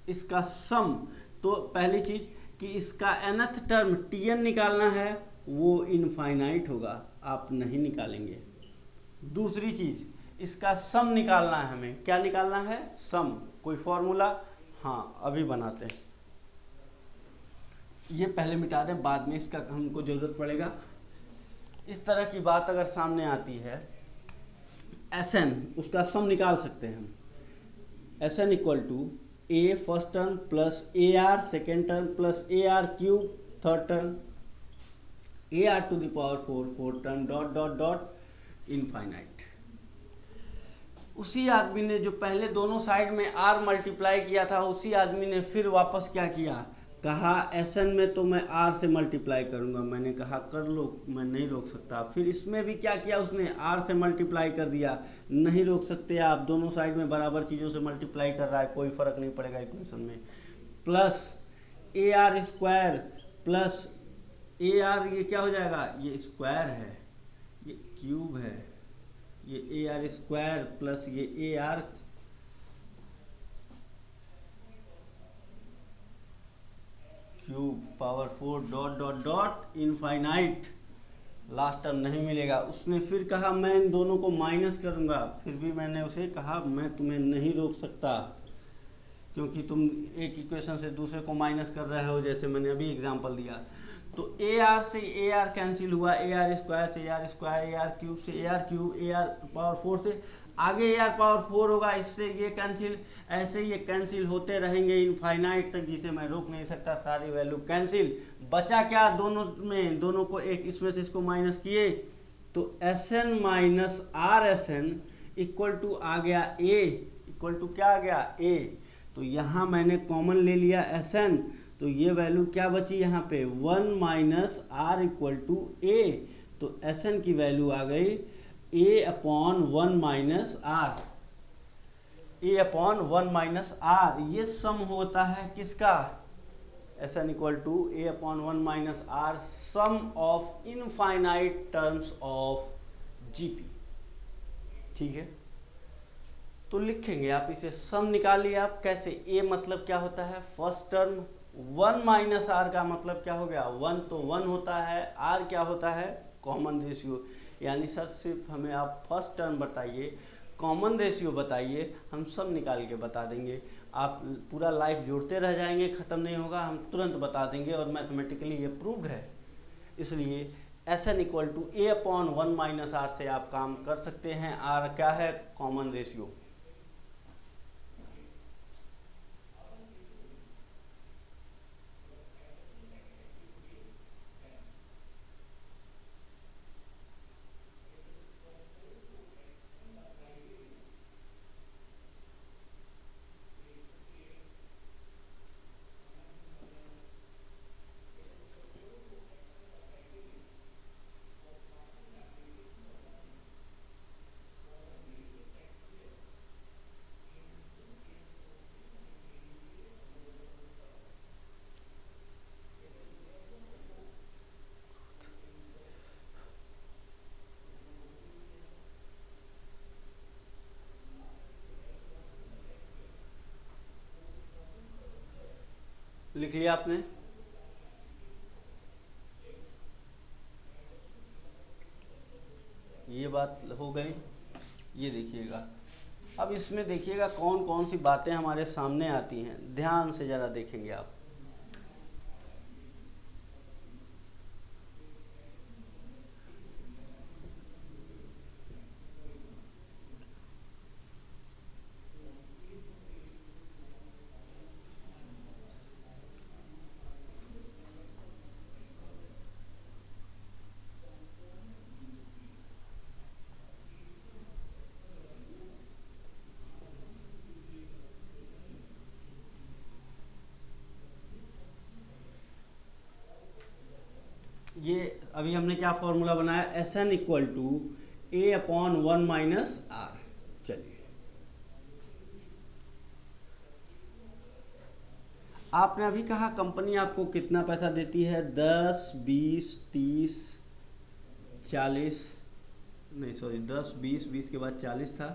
इसका सम, तो पहली चीज कि इसका nth टर्म tn निकालना है, वो इनफाइनाइट होगा, आप नहीं निकालेंगे। दूसरी चीज इसका सम निकालना है, हमें क्या निकालना है, सम। कोई फॉर्मूला, हाँ अभी बनाते हैं, ये पहले मिटा दें, बाद में इसका हमको जरूरत पड़ेगा। इस तरह की बात अगर सामने आती है, Sn उसका सम निकाल सकते हैं हम। Sn equal to a first term plus AR second term plus AR cube third term, AR to the power 4 fourth term, dot dot dot infinite. उसी आदमी ने जो पहले दोनों साइड में R मल्टीप्लाई किया था, उसी आदमी ने फिर वापस क्या किया, कहा Sn में तो मैं R से मल्टीप्लाई करूंगा। मैंने कहा कर लो, मैं नहीं रोक सकता। फिर इसमें भी क्या किया उसने, R से मल्टीप्लाई कर दिया। नहीं रोक सकते आप, दोनों साइड में बराबर चीज़ों से मल्टीप्लाई कर रहा है, कोई फर्क नहीं पड़ेगा इक्वेशन में। Plus AR square plus AR, ये क्या हो जाएगा, ये स्क्वायर है, ये क्यूब है, ये AR स्क्वायर प्लस ये AR cube power 4 dot dot dot infinite, last term नहीं मिलेगा। उसने फिर कहा मैं इन दोनों को माइनस करूंगा, फिर भी मैंने उसे कहा मैं तुम्हें नहीं रोक सकता, क्योंकि तुम एक इक्वेशन से दूसरे को माइनस कर रहे हो, जैसे मैंने अभी एग्जांपल दिया। तो AR से AR कैंसिल हुआ, AR स्क्वायर से AR स्क्वायर, AR क्यूब से AR क्यूब, AR पावर 4 से आगे AR पावर 4 होगा, इससे ये कैंसिल, ऐसे ये कैंसिल होते रहेंगे इनफाइनाइट तक, जिसे मैं रोक नहीं सकता। सारी वैल्यू कैंसिल, बचा क्या दोनों में, दोनों को एक इसमें से इसको माइनस किए, तो Sn minus RSn equal to आ गया A, इक्वल टू क्या आ गया A। तो यहाँ मैंने कॉमन ले लिया Sn, तो ये वैल्यू क्या बची यहाँ पे 1 minus R equal to A। तो Sn की वैल्यू आ गई A upon 1 minus R, A upon 1 minus R। ये सम होता है किसका, Sn equal to A upon 1 minus R, sum of infinite terms of GP। ठीक है, तो लिखेंगे आप इसे, सम निकालिए आप कैसे। A मतलब क्या होता है, फर्स्ट टर्म, 1 माइनस R का मतलब क्या हो गया, 1 तो 1 होता है, R क्या होता है, कॉमन रेशियो। यानी सर सिर्फ हमें आप फर्स्ट टर्म बताइए, कॉमन रेशियो बताइए, हम सब निकाल के बता देंगे। आप पूरा लाइफ जोड़ते रह जाएंगे, ख़त्म नहीं होगा, हम तुरंत बता देंगे, और मैथमेटिकली ये प्रूव्ड है। इसलिए Sn equal to A upon 1 minus R से आप काम कर सकते हैं। R क्या है, कॉमन रेशियो। लिख लिया आपने, ये बात हो गई। ये देखिएगा, अब इसमें देखिएगा कौन कौन सी बातें हमारे सामने आती हैं, ध्यान से ज़रा देखेंगे आप। ये अभी हमने क्या फॉर्मूला बनाया, Sn equal to A upon 1 minus R। चलिए आपने अभी कहा कंपनी आपको कितना पैसा देती है, 10, 20, 30, 40, नहीं सॉरी 10, 20, 20 के बाद 40 था,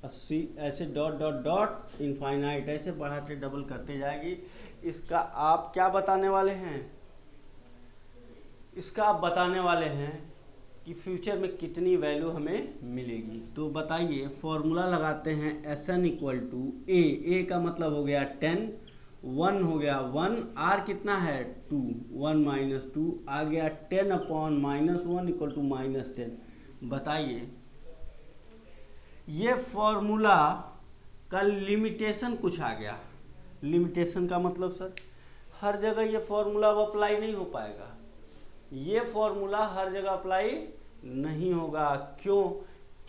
80, ऐसे डॉट डॉट डॉट इनफाइनाइट ऐसे बढ़ाते डबल करते जाएगी। इसका आप क्या बताने वाले हैं, इसका आप बताने वाले हैं कि फ्यूचर में कितनी वैल्यू हमें मिलेगी। तो बताइए, फॉर्मूला लगाते हैं Sn इक्वल टू ए का मतलब हो गया 10, 1 हो गया 1, आर कितना है 2, 1 माइनस 2 आ गया 10 अपॉन -1 इक्वल टू -10। बताइए ये फॉर्मूला का लिमिटेशन कुछ आ गया। लिमिटेशन का मतलब सर हर जगह ये फॉर्मूला अब अप्लाई नहीं हो पाएगा, ये फॉर्मूला हर जगह अप्लाई नहीं होगा। क्यों?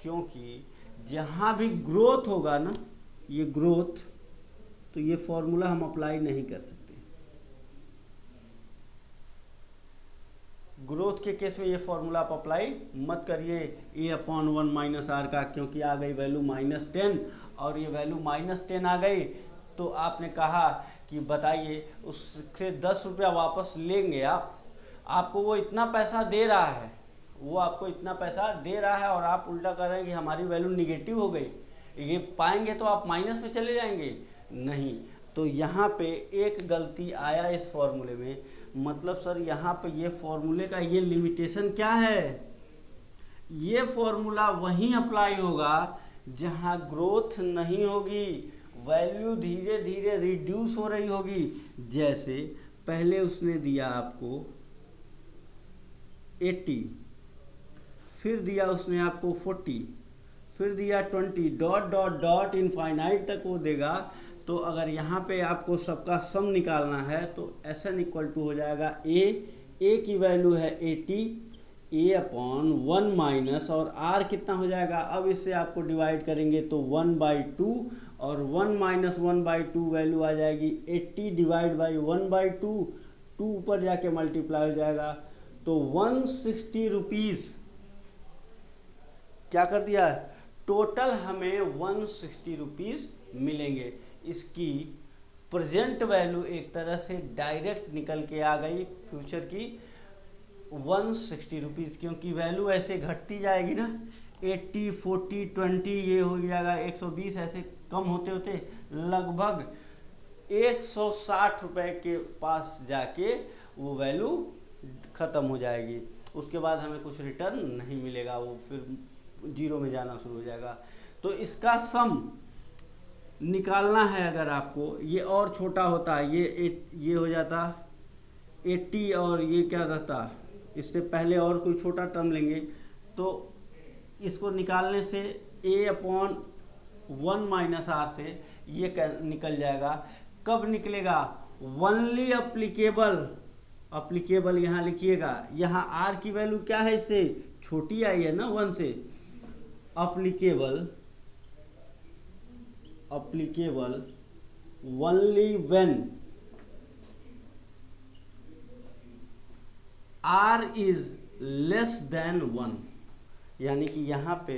क्योंकि जहाँ भी ग्रोथ होगा ना, ये ग्रोथ, तो ये फॉर्मूला हम अप्लाई नहीं कर सकते। ग्रोथ के केस में ये फॉर्मूला आप अप्लाई मत करिए ए अपॉन 1 माइनस आर का, क्योंकि आ गई वैल्यू -10 और ये वैल्यू -10 आ गई तो आपने कहा कि बताइए उससे 10 रुपया वापस लेंगे आप, आपको वो इतना पैसा दे रहा है, वो आपको इतना पैसा दे रहा है और आप उल्टा कर रहे हैं कि हमारी वैल्यू निगेटिव हो गई, ये पाएंगे तो आप माइनस में चले जाएंगे, नहीं। तो यहाँ पे एक गलती आया इस फॉर्मूले में, मतलब सर यहाँ पे ये फॉर्मूले का ये लिमिटेशन क्या है, ये फॉर्मूला वहीं अप्लाई होगा जहाँ ग्रोथ नहीं होगी, वैल्यू धीरे धीरे रिड्यूस हो रही होगी। जैसे पहले उसने दिया आपको 80, फिर दिया उसने आपको 40, फिर दिया 20, डॉट डॉट डॉट इनफाइनाइट तक वो देगा। तो अगर यहाँ पे आपको सबका सम निकालना है तो Sn इक्वल टू हो जाएगा ए की वैल्यू है 80, ए अपॉन 1 माइनस और आर कितना हो जाएगा, अब इससे आपको डिवाइड करेंगे तो 1/2 और 1 माइनस 1/2 वैल्यू आ जाएगी 80 डिवाइड बाई 1/2, 2 ऊपर जाके मल्टीप्लाई हो जाएगा तो 160 रुपीज़ क्या कर दिया, टोटल हमें 160 रुपीज़ मिलेंगे। इसकी प्रेजेंट वैल्यू एक तरह से डायरेक्ट निकल के आ गई फ्यूचर की 160 रुपीज़, क्योंकि वैल्यू ऐसे घटती जाएगी ना, 80, 40, 20 ये हो जाएगा 120, ऐसे कम होते होते लगभग 160 रुपए के पास जाके वो वैल्यू ख़त्म हो जाएगी। उसके बाद हमें कुछ रिटर्न नहीं मिलेगा, वो फिर जीरो में जाना शुरू हो जाएगा। तो इसका सम निकालना है अगर आपको, ये और छोटा होता है, ये हो जाता 80 और ये क्या रहता, इससे पहले और कोई छोटा टर्म लेंगे तो इसको निकालने से a अपॉन 1 माइनस आर से ये निकल जाएगा। कब निकलेगा, ओनली अप्लीकेबल यहाँ लिखिएगा, यहाँ r की वैल्यू क्या है, इससे छोटी आई है ना 1 से, applicable only when r is less than 1, यानी कि यहाँ पे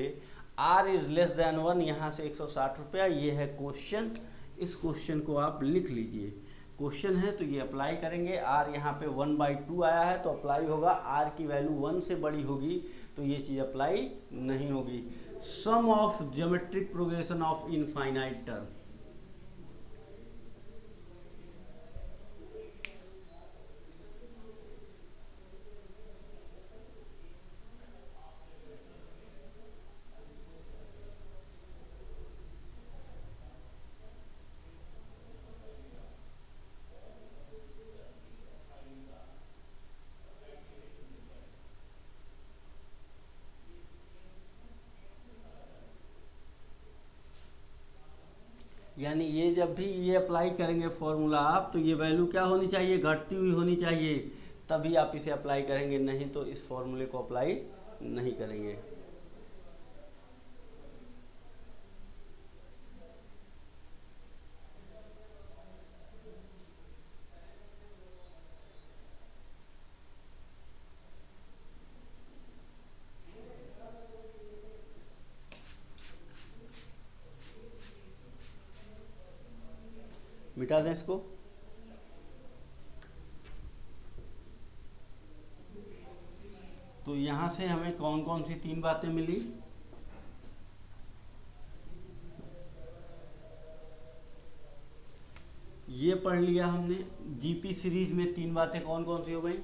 r इज लेस देन 1, यहाँ से 160 रुपया, ये है क्वेश्चन। इस क्वेश्चन को आप लिख लीजिए, क्वेश्चन है तो ये अप्लाई करेंगे। r यहाँ पे 1/2 आया है तो अप्लाई होगा, r की वैल्यू 1 से बड़ी होगी तो ये चीज़ अप्लाई नहीं होगी। Sum of geometric progression of infinite term, यानी ये जब भी ये अप्लाई करेंगे फॉर्मूला आप, तो ये वैल्यू क्या होनी चाहिए, घटती हुई होनी चाहिए, तभी आप इसे अप्लाई करेंगे, नहीं तो इस फॉर्मूले को अप्लाई नहीं करेंगे। मिटा दें इसको। तो यहाँ से हमें कौन कौन सी 3 बातें मिली? ये पढ़ लिया हमने। जीपी सीरीज में 3 बातें कौन कौन सी हो गई?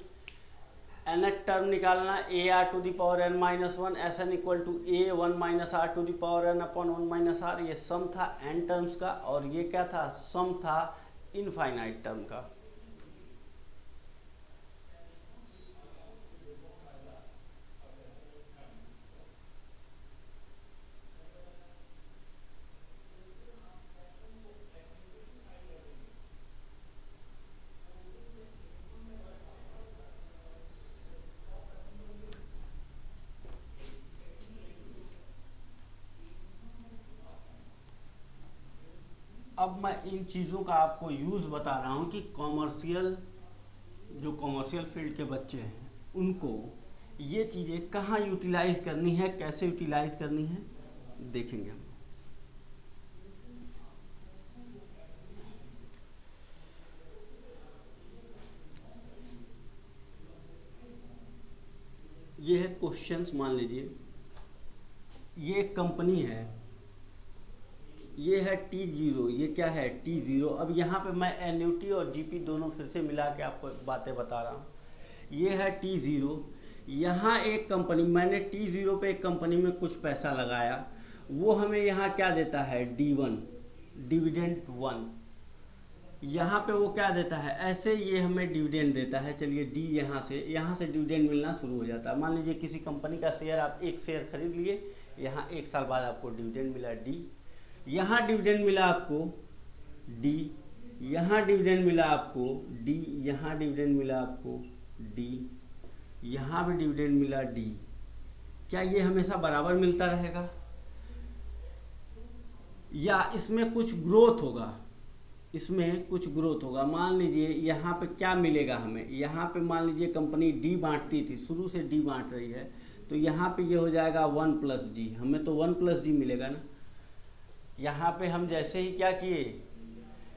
nth टर्म निकालना ar⁻n-1 Sn equal to a1-r⁻n/1 ये सम था n टर्म्स का, और ये क्या था? सम था इनफाइनाइट टर्म का। अब मैं इन चीज़ों का आपको यूज़ बता रहा हूँ कि जो कॉमर्शियल फील्ड के बच्चे हैं उनको ये चीज़ें कहाँ यूटिलाइज करनी है, कैसे यूटिलाइज करनी है, देखेंगे हम। ये है क्वेश्चंस। मान लीजिए ये एक कंपनी है, ये है T0, ये क्या है? T0। अब यहाँ पे मैं एन्युटी और जीपी दोनों फिर से मिला के आपको बातें बता रहा हूँ। ये है T0, यहाँ एक कंपनी, मैंने T0 पे एक कंपनी में कुछ पैसा लगाया, वो हमें यहाँ क्या देता है? D1, dividend 1। यहाँ पे वो क्या देता है? ऐसे ये हमें डिविडेंड देता है। चलिए डी यहाँ से डिविडेंड मिलना शुरू हो जाता है। मान लीजिए किसी कंपनी का शेयर, आप एक शेयर खरीद लिए, यहाँ 1 साल बाद आपको डिविडेंड मिला डी, यहाँ डिविडेंड मिला आपको डी, यहाँ डिविडेंड मिला आपको डी, यहाँ डिविडेंड मिला आपको डी, यहाँ भी डिविडेंड मिला डी। क्या ये हमेशा बराबर मिलता रहेगा या इसमें कुछ ग्रोथ होगा? इसमें कुछ ग्रोथ होगा। मान लीजिए यहाँ पे क्या मिलेगा हमें? यहाँ पे मान लीजिए कंपनी डी बांटती थी, शुरू से डी बांट रही है, तो यहाँ पे ये हो जाएगा 1+d, हमें तो 1+d मिलेगा ना। यहाँ पे हम जैसे ही क्या किए,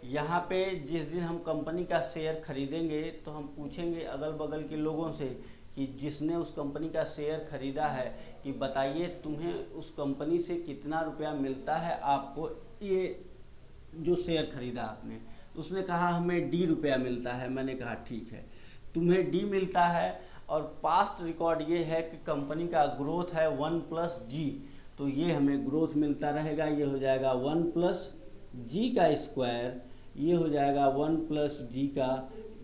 यहाँ पे जिस दिन हम कंपनी का शेयर खरीदेंगे तो हम पूछेंगे अगल बगल के लोगों से कि जिसने उस कंपनी का शेयर खरीदा है कि बताइए तुम्हें उस कंपनी से कितना रुपया मिलता है, आपको ये जो शेयर खरीदा आपने। उसने कहा हमें डी रुपया मिलता है। मैंने कहा ठीक है, तुम्हें डी मिलता है और पास्ट रिकॉर्ड ये है कि कंपनी का ग्रोथ है 1+g, तो ये हमें ग्रोथ मिलता रहेगा। ये हो जाएगा 1+g का स्क्वायर, ये हो जाएगा 1+g का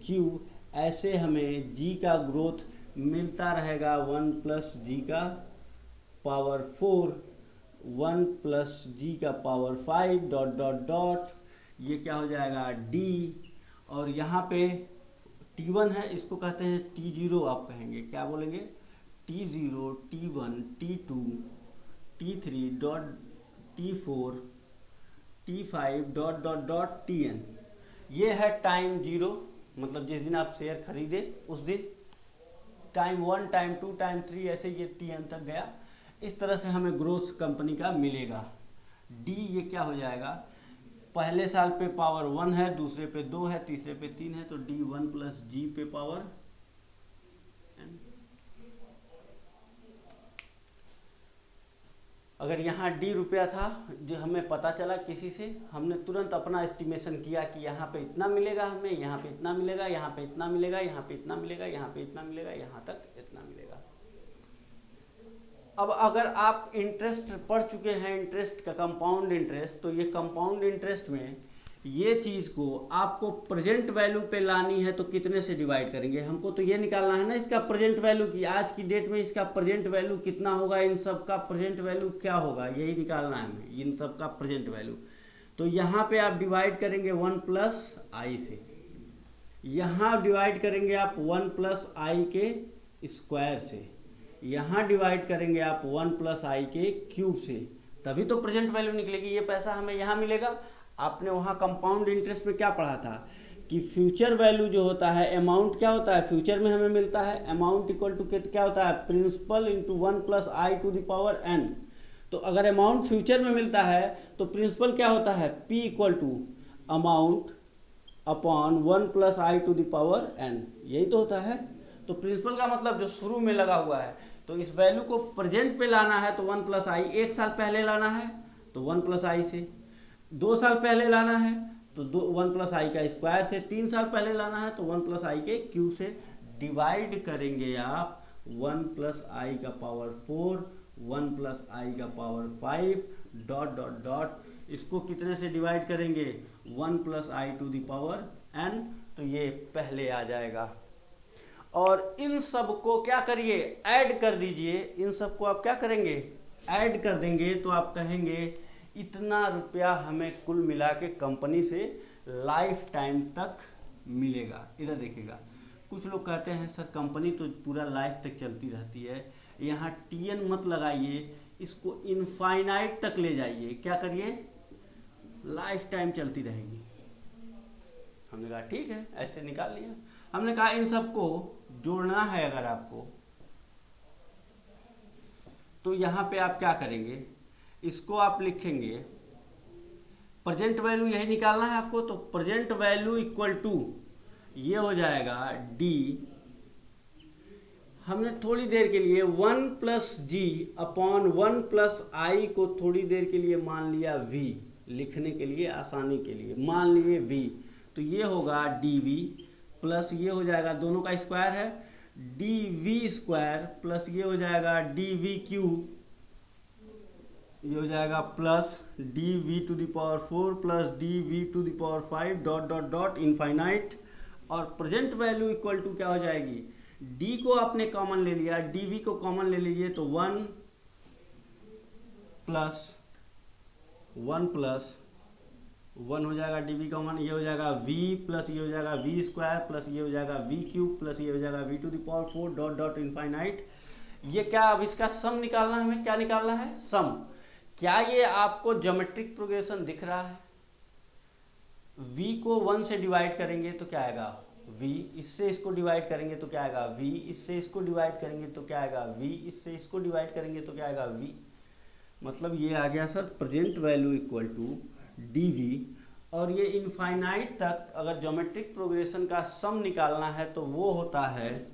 क्यूब। ऐसे हमें g का ग्रोथ मिलता रहेगा 1+g का पावर 4, 1+g का पावर 5 डॉट डॉट डॉट, ये क्या हो जाएगा d। और यहाँ पे T1 है, इसको कहते हैं T0। आप कहेंगे, क्या बोलेंगे? T0, T1, T2, T3 dot T4, T5 dot dot dot Tn। ये है टाइम 0, मतलब जिस दिन आप शेयर खरीदे उस दिन। टाइम 1, टाइम 2, टाइम 3, ऐसे ये Tn तक गया। इस तरह से हमें ग्रोथ कंपनी का मिलेगा। डी ये क्या हो जाएगा? पहले साल पे पावर 1 है, दूसरे पे 2 है, तीसरे पे 3 है, तो डी 1+g पे पावर n। अगर यहाँ डी रुपया था, जो हमें पता चला किसी से, हमने तुरंत अपना एस्टिमेशन किया कि यहाँ पे इतना मिलेगा हमें, यहाँ पे इतना मिलेगा, यहाँ पे इतना मिलेगा, यहाँ पे इतना मिलेगा, यहाँ पे इतना मिलेगा, यहाँ तक इतना मिलेगा। अब अगर आप इंटरेस्ट पढ़ चुके हैं, इंटरेस्ट का कंपाउंड इंटरेस्ट, तो ये कंपाउंड इंटरेस्ट में ये चीज़ को आपको प्रेजेंट वैल्यू पे लानी है तो कितने से डिवाइड करेंगे? हमको तो ये निकालना है ना इसका प्रेजेंट वैल्यू की, आज की डेट में इसका प्रेजेंट वैल्यू कितना होगा, इन सब का प्रेजेंट वैल्यू क्या होगा, यही निकालना है हमें, इन सब का प्रेजेंट वैल्यू। तो यहाँ पे आप डिवाइड करेंगे 1+i से, यहाँ डिवाइड करेंगे आप 1+i के स्क्वायर से, यहाँ डिवाइड करेंगे आप 1+i के क्यूब से, तभी तो प्रेजेंट वैल्यू निकलेगी। ये पैसा हमें यहाँ मिलेगा। आपने वहाँ कंपाउंड इंटरेस्ट में क्या पढ़ा था कि फ्यूचर वैल्यू जो होता है, अमाउंट क्या होता है फ्यूचर में हमें मिलता है, अमाउंट इक्वल टू क्या होता है? Principal into 1+i to the power n। तो अगर अमाउंट फ्यूचर में मिलता है तो प्रिंसिपल क्या होता है? p equal to amount upon 1+i to the power n, यही तो होता है। तो प्रिंसिपल का मतलब जो शुरू में लगा हुआ है, तो इस वैल्यू को प्रेजेंट पे लाना है तो 1 प्लस आई, 1 साल पहले लाना है तो 1 प्लस आई से, 2 साल पहले लाना है तो 1 प्लस आई का स्क्वायर से, 3 साल पहले लाना है तो 1 प्लस आई के क्यूब से। डिवाइड करेंगे आप 1 प्लस आई का पावर 4, 1 प्लस आई का पावर 5 डॉट डॉट डॉट, इसको कितने से डिवाइड करेंगे 1 plus i to the power n, तो ये पहले आ जाएगा। और इन सब को क्या करिए, ऐड कर दीजिए। इन सब को आप क्या करेंगे, ऐड कर देंगे तो आप कहेंगे इतना रुपया हमें कुल मिला के कंपनी से लाइफ टाइम तक मिलेगा। इधर देखिएगा, कुछ लोग कहते हैं सर कंपनी तो पूरा लाइफ तक चलती रहती है, यहाँ TN मत लगाइए, इसको इनफाइनाइट तक ले जाइए। क्या करिए, लाइफ टाइम चलती रहेगी। हमने कहा ठीक है, ऐसे निकाल लिया। हमने कहा इन सबको जोड़ना है अगर आपको, तो यहां पे आप क्या करेंगे, इसको आप लिखेंगे, प्रेजेंट वैल्यू यही निकालना है आपको, तो प्रेजेंट वैल्यू इक्वल टू ये हो जाएगा D, हमने थोड़ी देर के लिए 1 प्लस जी अपॉन 1 प्लस आई को थोड़ी देर के लिए मान लिया V, लिखने के लिए आसानी के लिए मान लिए V, तो ये होगा dV प्लस ये हो जाएगा, दोनों का स्क्वायर है, dV स्क्वायर प्लस ये हो जाएगा dV क्यूब, ये हो जाएगा plus dV to the power 4 plus dV to the power 5 dot dot dot infinite. और प्रेजेंट वैल्यू इक्वल टू क्या हो जाएगी, D को आपने कॉमन ले लिया, dV को कॉमन ले लीजिए तो 1 प्लस 1 हो जाएगा dV कॉमन, ये हो जाएगा V प्लस ये हो जाएगा V स्क्वायर प्लस ये हो जाएगा V क्यूब प्लस ये हो जाएगा V to the power 4 dot dot infinite. ये क्या, अब इसका सम निकालना है, हमें क्या निकालना है, सम। क्या ये आपको ज्योमेट्रिक प्रोग्रेशन दिख रहा है? V को 1 से डिवाइड करेंगे तो क्या आएगा V, इससे इसको डिवाइड करेंगे तो क्या आएगा V, इससे इसको डिवाइड करेंगे तो क्या आएगा V, इससे इसको डिवाइड करेंगे तो क्या आएगा V। मतलब ये आ गया sir present value equal to dV। और ये इनफाइनाइट तक अगर ज्योमेट्रिक प्रोग्रेशन का सम निकालना है तो वो होता है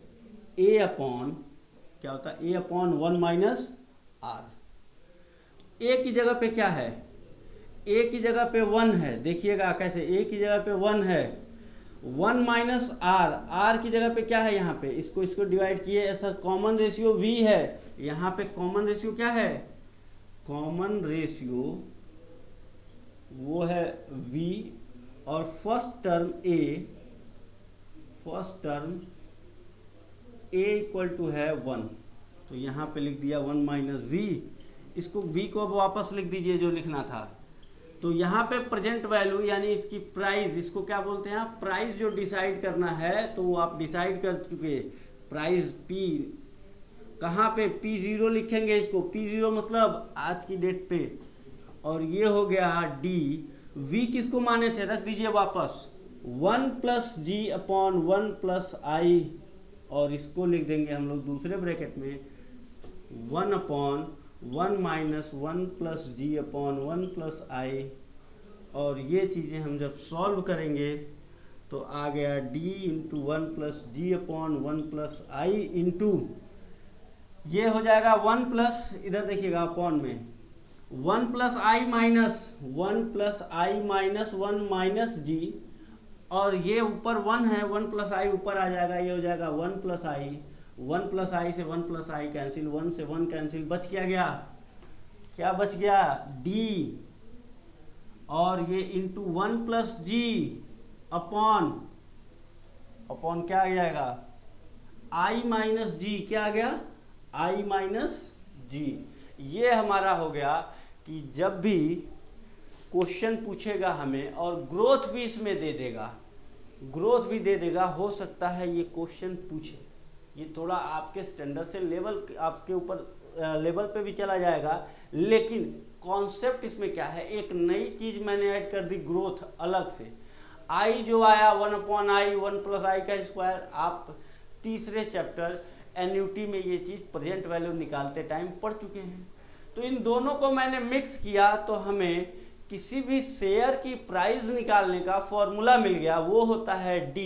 A अपॉन, क्या होता है, A upon 1 minus R। A की जगह पे क्या है, A की जगह पे 1 है, देखिएगा कैसे, A की जगह पे 1 है, 1 माइनस R, R की जगह पे क्या है, यहाँ पे इसको डिवाइड किए सर, कॉमन रेशियो V है, यहाँ पे कॉमन रेशियो क्या है, कॉमन रेशियो वो है V, और first term A equal to है 1, तो यहाँ पे लिख दिया 1 माइनस V, इसको V को अब वापस लिख दीजिए जो लिखना था। तो यहाँ पे प्रेजेंट वैल्यू यानी इसकी प्राइस, इसको क्या बोलते हैं आप, प्राइस जो डिसाइड करना है तो वो आप डिसाइड कर चुके। प्राइस P कहाँ पे, P0 लिखेंगे, इसको P0 मतलब आज की डेट पे, और ये हो गया D। V किसको माने थे, रख दीजिए वापस, 1 प्लस जी अपॉन 1 प्लस आई, और इसको लिख देंगे हम लोग दूसरे ब्रैकेट में 1 अपॉन 1 माइनस 1 प्लस जी अपॉन 1 प्लस आई। और ये चीज़ें हम जब सॉल्व करेंगे तो आ गया D इंटू 1 प्लस जी अपॉन 1 प्लस आई इंटू, ये हो जाएगा 1 प्लस, इधर देखिएगा अपॉन में 1 प्लस आई माइनस 1 प्लस आई माइनस 1 माइनस जी, और ये ऊपर 1 है, 1 प्लस आई ऊपर आ जाएगा, ये हो जाएगा 1 प्लस आई, 1 प्लस आई से 1 प्लस आई कैंसिल, 1 से 1 कैंसिल, बच क्या गया, क्या बच गया D, और ये इंटू 1 प्लस जी अपॉन क्या आ जाएगा, I माइनस जी, क्या आ गया I माइनस जी। ये हमारा हो गया कि जब भी क्वेश्चन पूछेगा हमें और ग्रोथ भी इसमें दे देगा, ग्रोथ भी दे देगा, हो सकता है ये क्वेश्चन पूछे, ये थोड़ा आपके स्टैंडर्ड से लेवल, आपके ऊपर लेवल पे भी चला जाएगा, लेकिन कॉन्सेप्ट इसमें क्या है, एक नई चीज मैंने ऐड कर दी, ग्रोथ अलग से। आई जो आया 1 अपॉन आई, 1 प्लस आई का स्क्वायर, आप तीसरे चैप्टर एन्युटी में ये चीज प्रेजेंट वैल्यू निकालते टाइम पढ़ चुके हैं। तो इन दोनों को मैंने मिक्स किया तो हमें किसी भी शेयर की प्राइस निकालने का फॉर्मूला मिल गया, वो होता है D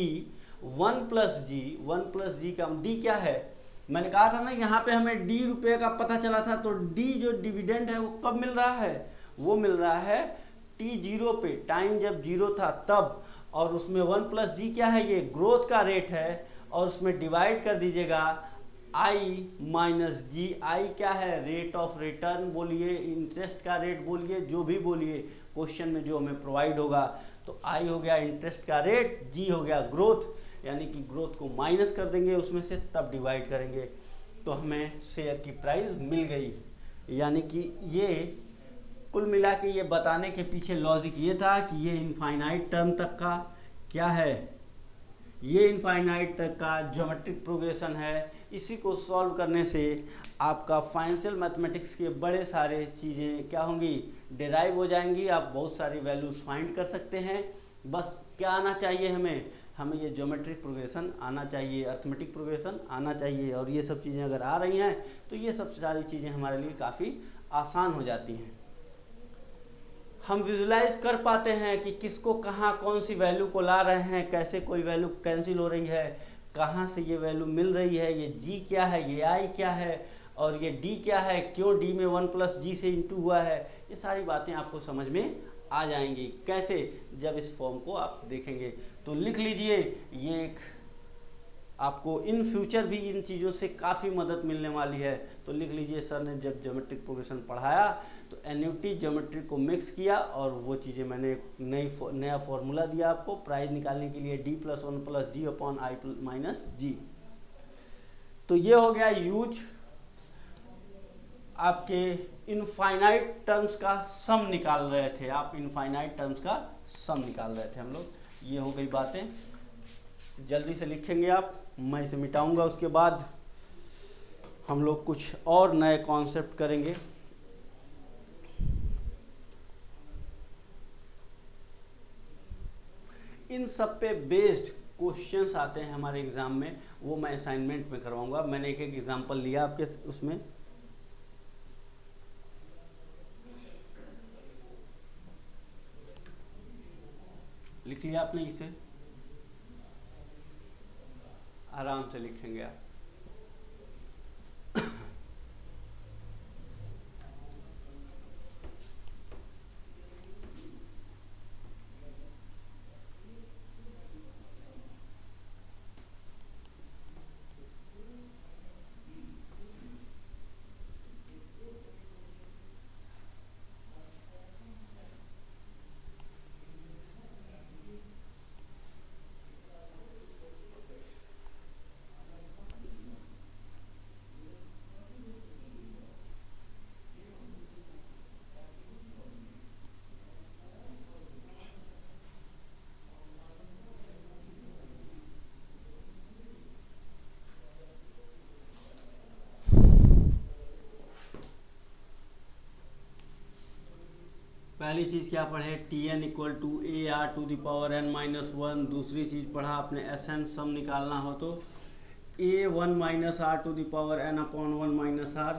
1 प्लस जी। 1 प्लस जी का D क्या है, मैंने कहा था ना यहाँ पे हमें डी रुपये का पता चला था, तो डी जो डिविडेंड है वो कब मिल रहा है, वो मिल रहा है टी जीरो पे, टाइम जब जीरो था तब, और उसमें 1+g क्या है, ये ग्रोथ का रेट है, और उसमें डिवाइड कर दीजिएगा आई माइनस जी। आई क्या है, रेट ऑफ रिटर्न बोलिए, इंटरेस्ट का रेट बोलिए, जो भी बोलिए क्वेश्चन में जो हमें प्रोवाइड होगा। तो आई हो गया इंटरेस्ट का रेट, जी हो गया ग्रोथ, यानी कि ग्रोथ को माइनस कर देंगे उसमें से, तब डिवाइड करेंगे, तो हमें शेयर की प्राइस मिल गई। यानी कि ये कुल मिला के ये बताने के पीछे लॉजिक ये था कि ये इनफाइनाइट टर्म तक का क्या है, ये इनफाइनाइट तक का ज्योमेट्रिक प्रोग्रेशन है। इसी को सॉल्व करने से आपका फाइनेंशियल मैथमेटिक्स के बड़े सारे चीज़ें क्या होंगी, डिराइव हो जाएंगी, आप बहुत सारी वैल्यूज फाइंड कर सकते हैं। बस क्या आना चाहिए हमें, हमें ये ज्योमेट्रिक प्रोग्रेशन आना चाहिए, अर्थमेटिक प्रोग्रेशन आना चाहिए, और ये सब चीज़ें अगर आ रही हैं तो ये सब सारी चीज़ें हमारे लिए काफ़ी आसान हो जाती हैं। हम विजुलाइज कर पाते हैं कि किसको कहाँ कौन सी वैल्यू को ला रहे हैं, कैसे कोई वैल्यू कैंसिल हो रही है, कहाँ से ये वैल्यू मिल रही है, ये जी क्या है, ये आई क्या है, और ये डी क्या है, क्यों डी में 1+g से इंटू हुआ है, ये सारी बातें आपको समझ में आ जाएंगी। कैसे, जब इस फॉर्म को आप देखेंगे। तो लिख लीजिए, ये एक आपको इन फ्यूचर भी इन चीज़ों से काफ़ी मदद मिलने वाली है। तो लिख लीजिए, सर ने जब ज्योमेट्रिक प्रोग्रेशन पढ़ाया तो एन्युटी ज्योमेट्री को मिक्स किया, और वो चीज़ें मैंने नया फॉर्मूला दिया आपको प्राइस निकालने के लिए, D+1+G upon I minus G। तो ये हो गया यूज आपके इनफाइनाइट टर्म्स का सम निकाल रहे थे, आप इनफाइनाइट टर्म्स का सम निकाल रहे थे हम लोग। ये हो गई बातें, जल्दी से लिखेंगे आप, मैं इसे मिटाऊंगा, उसके बाद हम लोग कुछ और नए कॉन्सेप्ट करेंगे। इन सब पे बेस्ड क्वेश्चंस आते हैं हमारे एग्जाम में, वो मैं असाइनमेंट में करवाऊंगा। मैंने एक एक एग्जांपल लिया आपके उसमें, लिख लिया आपने, इसे आराम से लिखेंगे आप। पहली चीज़ क्या पढ़े, Tn इक्वल टू AR⁴n-1। दूसरी चीज़ पढ़ा आपने Sn सम निकालना हो तो A1 - R⁴n/1 - R।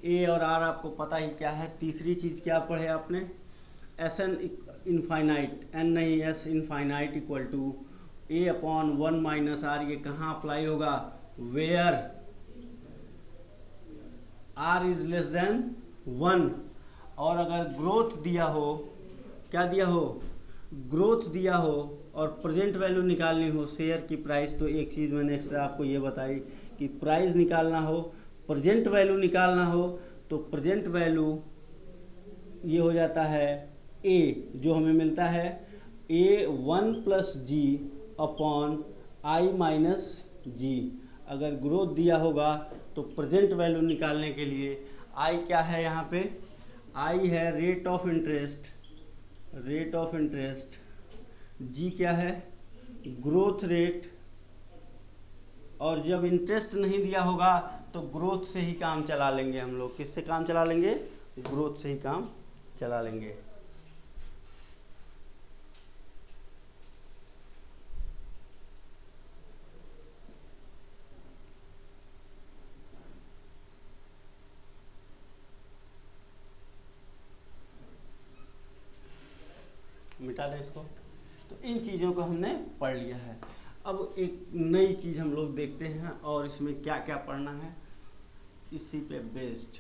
A और R आपको पता ही क्या है। तीसरी चीज़ क्या पढ़े आपने, Sn इनफाइनाइट, n नहीं S infinite equal to A/1 - R। ये कहाँ अप्लाई होगा, where R is less than 1। और अगर ग्रोथ दिया हो, क्या दिया हो, ग्रोथ दिया हो, और प्रेजेंट वैल्यू निकालनी हो शेयर की प्राइस, तो एक चीज़ मैंने एक्स्ट्रा आपको ये बताई कि प्राइस निकालना हो, प्रेजेंट वैल्यू निकालना हो, तो प्रेजेंट वैल्यू ये हो जाता है A, जो हमें मिलता है A1+G upon I minus G। अगर ग्रोथ दिया होगा तो प्रेजेंट वैल्यू निकालने के लिए I क्या है, यहाँ पे I है रेट ऑफ इंटरेस्ट, G क्या है, ग्रोथ रेट, और जब इंटरेस्ट नहीं दिया होगा तो ग्रोथ से ही काम चला लेंगे हम लोग। किससे काम चला लेंगे, ग्रोथ से ही काम चला लेंगे। मिटा दें इसको। तो इन चीज़ों को हमने पढ़ लिया है। अब एक नई चीज़ हम लोग देखते हैं और इसमें क्या क्या पढ़ना है इसी पे बेस्ड।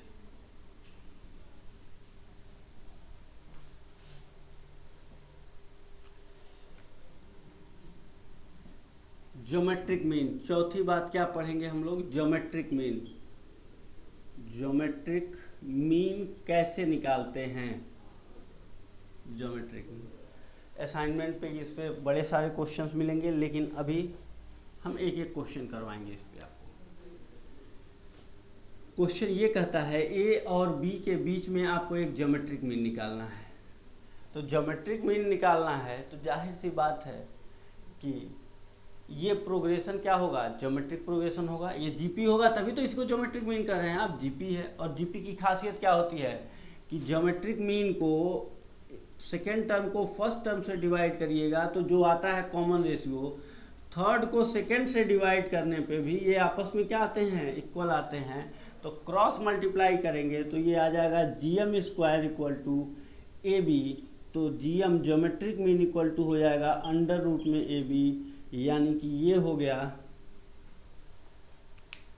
ज्योमेट्रिक मीन, चौथी बात क्या पढ़ेंगे हम लोग, ज्योमेट्रिक मीन। ज्योमेट्रिक मीन कैसे निकालते हैं, ज्योमेट्रिक मीन। असाइनमेंट पे इस पे बड़े सारे क्वेश्चंस मिलेंगे, लेकिन अभी हम एक एक क्वेश्चन करवाएंगे इस पे आपको। क्वेश्चन ये कहता है ए और बी के बीच में आपको एक ज्योमेट्रिक मीन निकालना है। तो ज्योमेट्रिक मीन निकालना है तो जाहिर सी बात है कि ये प्रोग्रेशन क्या होगा, ज्योमेट्रिक प्रोग्रेशन होगा। ये जीपी होगा तभी तो इसको ज्योमेट्रिक मीन कर रहे हैं आप, जीपी है। और जीपी की खासियत क्या होती है कि ज्योमेट्रिक मीन को सेकेंड टर्म को फर्स्ट टर्म से डिवाइड करिएगा तो जो आता है कॉमन रेशियो, थर्ड को सेकेंड से डिवाइड करने पे भी ये आपस में क्या आते हैं, इक्वल आते हैं। तो क्रॉस मल्टीप्लाई करेंगे तो ये आ जाएगा GM square equal to AB। तो GM geometric mean equal to हो जाएगा अंडर रूट में AB, यानी कि ये हो गया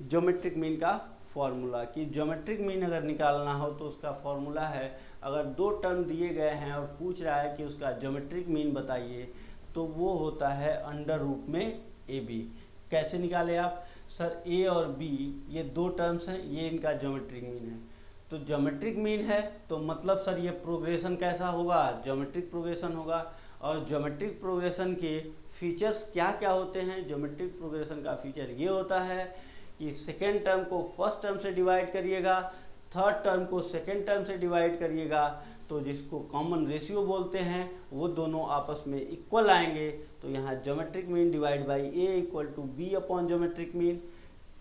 ज्योमेट्रिक मीन का फॉर्मूला। कि ज्योमेट्रिक मीन अगर निकालना हो तो उसका फॉर्मूला है, अगर दो टर्म दिए गए हैं और पूछ रहा है कि उसका ज्योमेट्रिक मीन बताइए, तो वो होता है अंडर रूट में AB। कैसे निकाले आप, सर A और B ये दो टर्म्स हैं, ये इनका ज्योमेट्रिक मीन है। तो ज्योमेट्रिक मीन है तो मतलब सर ये प्रोग्रेशन कैसा होगा, ज्योमेट्रिक प्रोग्रेशन होगा। और ज्योमेट्रिक प्रोग्रेशन के फीचर्स क्या क्या होते हैं, ज्योमेट्रिक प्रोग्रेशन का फीचर ये होता है कि सेकेंड टर्म को फर्स्ट टर्म से डिवाइड करिएगा, थर्ड टर्म को सेकेंड टर्म से डिवाइड करिएगा, तो जिसको कॉमन रेशियो बोलते हैं वो दोनों आपस में इक्वल आएंगे। तो यहाँ geometric mean divide by A equal to B upon geometric mean.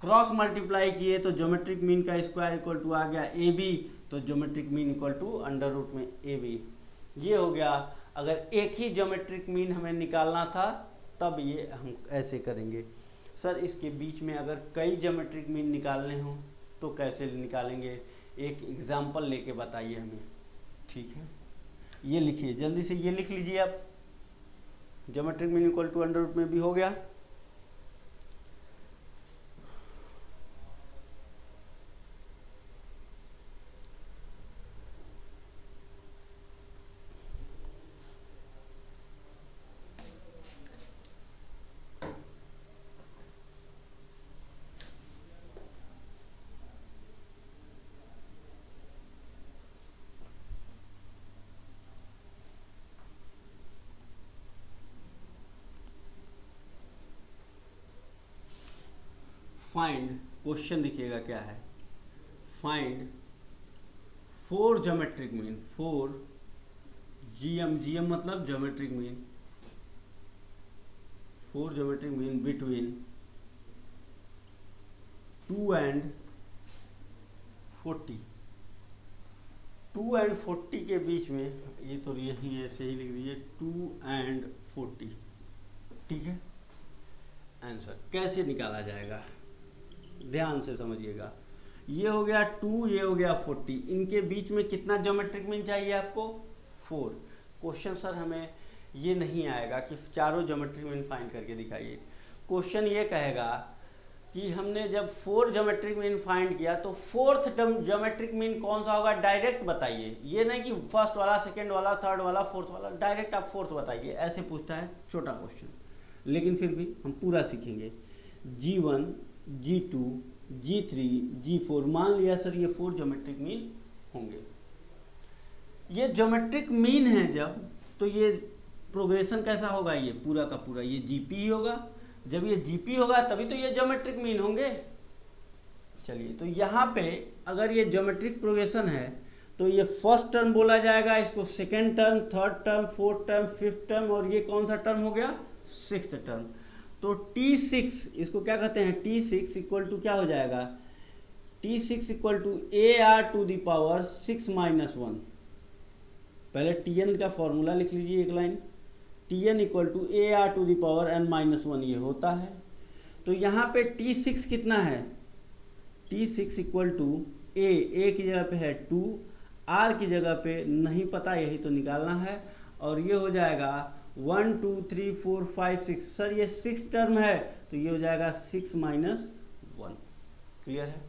Cross multiply किए तो ज्योमेट्रिक मीन का स्क्वायर इक्वल टू आ गया AB, तो geometric mean equal to under root में AB। ये हो गया। अगर एक ही ज्योमेट्रिक मीन हमें निकालना था तब ये हम ऐसे करेंगे। सर इसके बीच में अगर कई ज्योमेट्रिक मीन निकालने हों तो कैसे निकालेंगे, एक एग्जाम्पल लेके बताइए हमें। ठीक है, ये लिखिए जल्दी से, ये लिख लीजिए आप। Geometric mean equal to under root में B हो गया। फाइंड, क्वेश्चन देखिएगा क्या है, फाइंड 4 ज्योमेट्रिक मीन, 4 GM मतलब geometric mean, 4 geometric mean between 2 and 40। 2 and 40 के बीच में, ये तो यही है, ऐसे ही लिख दीजिए 2 and 40। ठीक है, आंसर कैसे निकाला जाएगा ध्यान से समझिएगा। ये हो गया 2, ये हो गया 40, इनके बीच में कितना ज्योमेट्रिक मीन चाहिए आपको, 4। क्वेश्चन सर हमें ये नहीं आएगा कि चारों ज्योमेट्रिक मीन फाइंड करके दिखाइए। क्वेश्चन ये कहेगा कि हमने जब 4 ज्योमेट्रिक मीन फाइंड किया तो फोर्थ ज्योमेट्रिक मीन कौन सा होगा, डायरेक्ट बताइए। ये नहीं कि फर्स्ट वाला, सेकेंड वाला, थर्ड वाला, फोर्थ वाला, डायरेक्ट आप फोर्थ बताइए। ऐसे पूछता है, छोटा क्वेश्चन, लेकिन फिर भी हम पूरा सीखेंगे। G1, G2, G3, G4, मान लिया सर ये 4 ज्योमेट्रिक मीन होंगे। ये ज्योमेट्रिक मीन है जब, तो ये प्रोग्रेशन कैसा होगा, ये पूरा का पूरा ये GP ही होगा। जब ये GP होगा तभी तो ये ज्योमेट्रिक मीन होंगे। चलिए, तो यहाँ पे अगर ये ज्योमेट्रिक प्रोग्रेशन है तो ये फर्स्ट टर्म बोला जाएगा, इसको second term, third term, fourth term, fifth term, और ये कौन सा टर्म हो गया, सिक्स्थ टर्म। तो T6 इसको क्या कहते हैं, T6 इक्वल टू क्या हो जाएगा, T6 equal to AR to the power 6 - 1। पहले Tn का फॉर्मूला लिख लीजिए एक line, Tn equal to AR to the power n - 1 ये होता है। तो यहाँ पे T6 कितना है, T6 इक्वल टू A की जगह पे है 2, R की जगह पे नहीं पता, यही तो निकालना है, और ये हो जाएगा 1 2 3 4 5 6, सर ये 6 टर्म है तो ये हो जाएगा 6 माइनस 1। क्लियर है?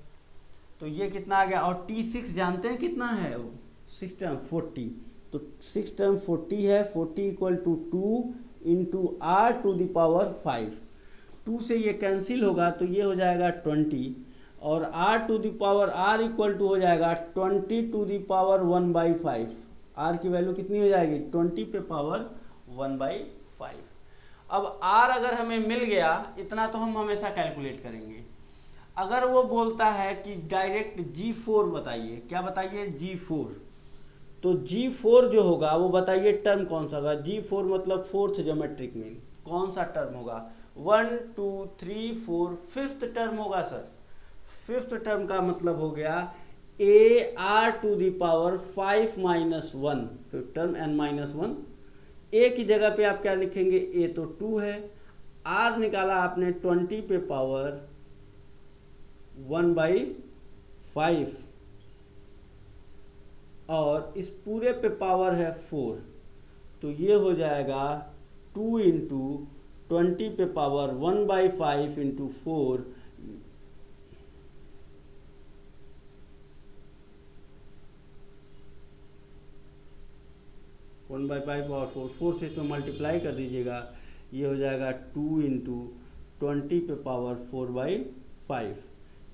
तो ये कितना आ गया, और T6 जानते हैं कितना है वो, 6 टर्म 40, तो 6 टर्म 40 है, 40 equal to 2 into R to the power 5। 2 से ये कैंसिल होगा तो ये हो जाएगा 20, और r to the power r equal to हो जाएगा 20 टू द पावर 1/5। r की वैल्यू कितनी हो जाएगी, 20 पे पावर 1/5। अब r अगर हमें मिल गया इतना तो हम हमेशा कैलकुलेट करेंगे। अगर वो बोलता है कि डायरेक्ट G4 बताइए, क्या बताइए, G4, तो G4 जो होगा वो बताइए टर्म कौन सा होगा। G4 मतलब फोर्थ ज्योमेट्रिक मीन, कौन सा टर्म होगा, 1 2 3 4 फिफ्थ टर्म होगा सर। फिफ्थ टर्म का मतलब हो गया AR to the power 5 minus 1, fifth term n minus 1। A की जगह पे आप क्या लिखेंगे, ए तो 2 है, R निकाला आपने 20 पे पावर 1/5, और इस पूरे पे पावर है 4, तो ये हो जाएगा 2 इंटू 20 पे पावर 1/5 इंटू 4, 1/5 और 4 से इसमें मल्टीप्लाई कर दीजिएगा, ये हो जाएगा 2 इंटू 20 पे पावर 4/5।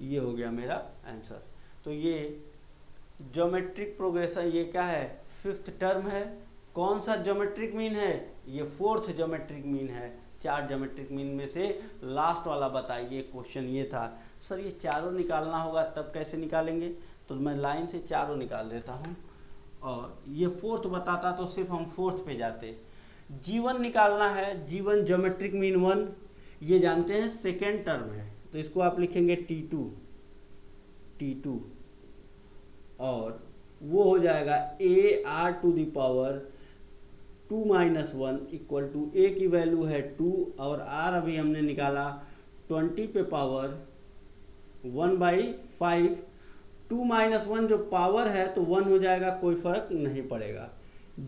ये हो गया मेरा आंसर। तो ये ज्योमेट्रिक प्रोग्रेशन, ये क्या है, फिफ्थ टर्म है। कौन सा ज्योमेट्रिक मीन है, ये फोर्थ ज्योमेट्रिक मीन है। 4 ज्योमेट्रिक मीन में से लास्ट वाला बताइए, क्वेश्चन ये था। सर ये चारों निकालना होगा, तब कैसे निकालेंगे, तो मैं लाइन से चारों निकाल देता हूँ, और ये फोर्थ बताता तो सिर्फ हम फोर्थ पे जाते। G1 निकालना है, G1 ज्योमेट्रिक मीन 1, ये जानते हैं सेकेंड टर्म है, तो इसको आप लिखेंगे T2, और वो हो जाएगा AR to the power 2 minus 1 equal to, A की वैल्यू है 2 और R अभी हमने निकाला 20 पे पावर 1/5। 2 माइनस 1 जो पावर है तो 1 हो जाएगा, कोई फर्क नहीं पड़ेगा।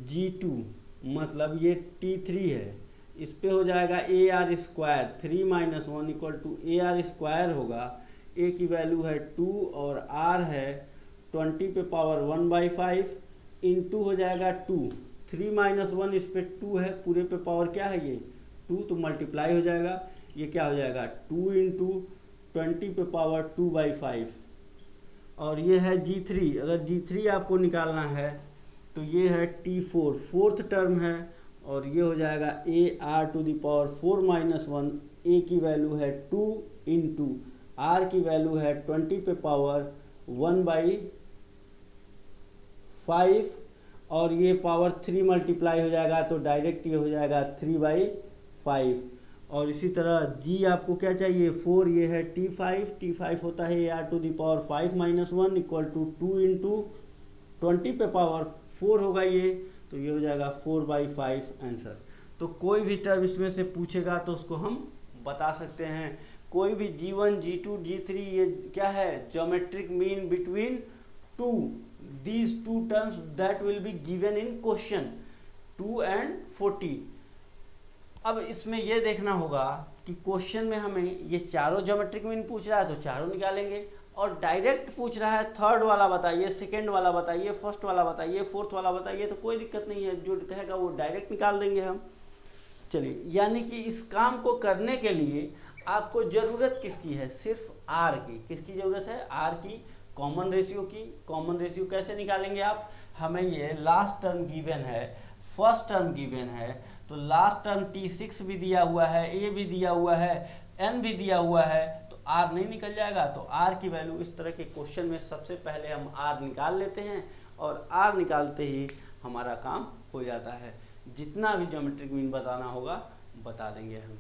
G2 मतलब ये T3 है, इस पे हो जाएगा AR square, 3 minus 1 equal to AR square होगा। A की वैल्यू है 2 और R है 20 पे पावर 1/5 इंटू हो जाएगा 2, 3 माइनस 1 इस पे 2 है, पूरे पे पावर क्या है ये 2, तो मल्टीप्लाई हो जाएगा, ये क्या हो जाएगा 2 इंटू 20 पे पावर 2/5। और ये है G3, अगर G3 आपको निकालना है तो ये है T4, फोर्थ टर्म है, और ये हो जाएगा AR to the power 4 minus 1। A की वैल्यू है 2 इंटू R की वैल्यू है 20 पे पावर 1/5, और ये पावर 3 मल्टीप्लाई हो जाएगा तो डायरेक्ट ये हो जाएगा 3/5। और इसी तरह G आपको क्या चाहिए 4, ये है T5 होता है AR to the power 5 minus 1 equal to 2 into 20 पे पावर 4 होगा ये, तो ये हो जाएगा 4/5 आंसर। तो कोई भी टर्म इसमें से पूछेगा तो उसको हम बता सकते हैं। कोई भी G1 G2 G3 ये क्या है, geometric mean between these two terms that will be given in question 2 and 40। अब इसमें ये देखना होगा कि क्वेश्चन में हमें ये चारों ज्योमेट्रिक मीन पूछ रहा है तो चारों निकालेंगे, और डायरेक्ट पूछ रहा है थर्ड वाला बताइए, सेकंड वाला बताइए, फर्स्ट वाला बताइए, फोर्थ वाला बताइए, तो कोई दिक्कत नहीं है, जो कहेगा वो डायरेक्ट निकाल देंगे हम। चलिए, यानी कि इस काम को करने के लिए आपको ज़रूरत किसकी है, सिर्फ R की। किसकी ज़रूरत है, R की, कॉमन रेशियो की। कॉमन रेशियो कैसे निकालेंगे आप, हमें ये लास्ट टर्म गिवन है, फर्स्ट टर्म गिवन है, तो लास्ट टर्म T6 भी दिया हुआ है, A भी दिया हुआ है, N भी दिया हुआ है, तो R नहीं निकल जाएगा। तो R की वैल्यू इस तरह के क्वेश्चन में सबसे पहले हम R निकाल लेते हैं, और R निकालते ही हमारा काम हो जाता है। जितना भी ज्योमेट्रिक मीन बताना होगा बता देंगे हम।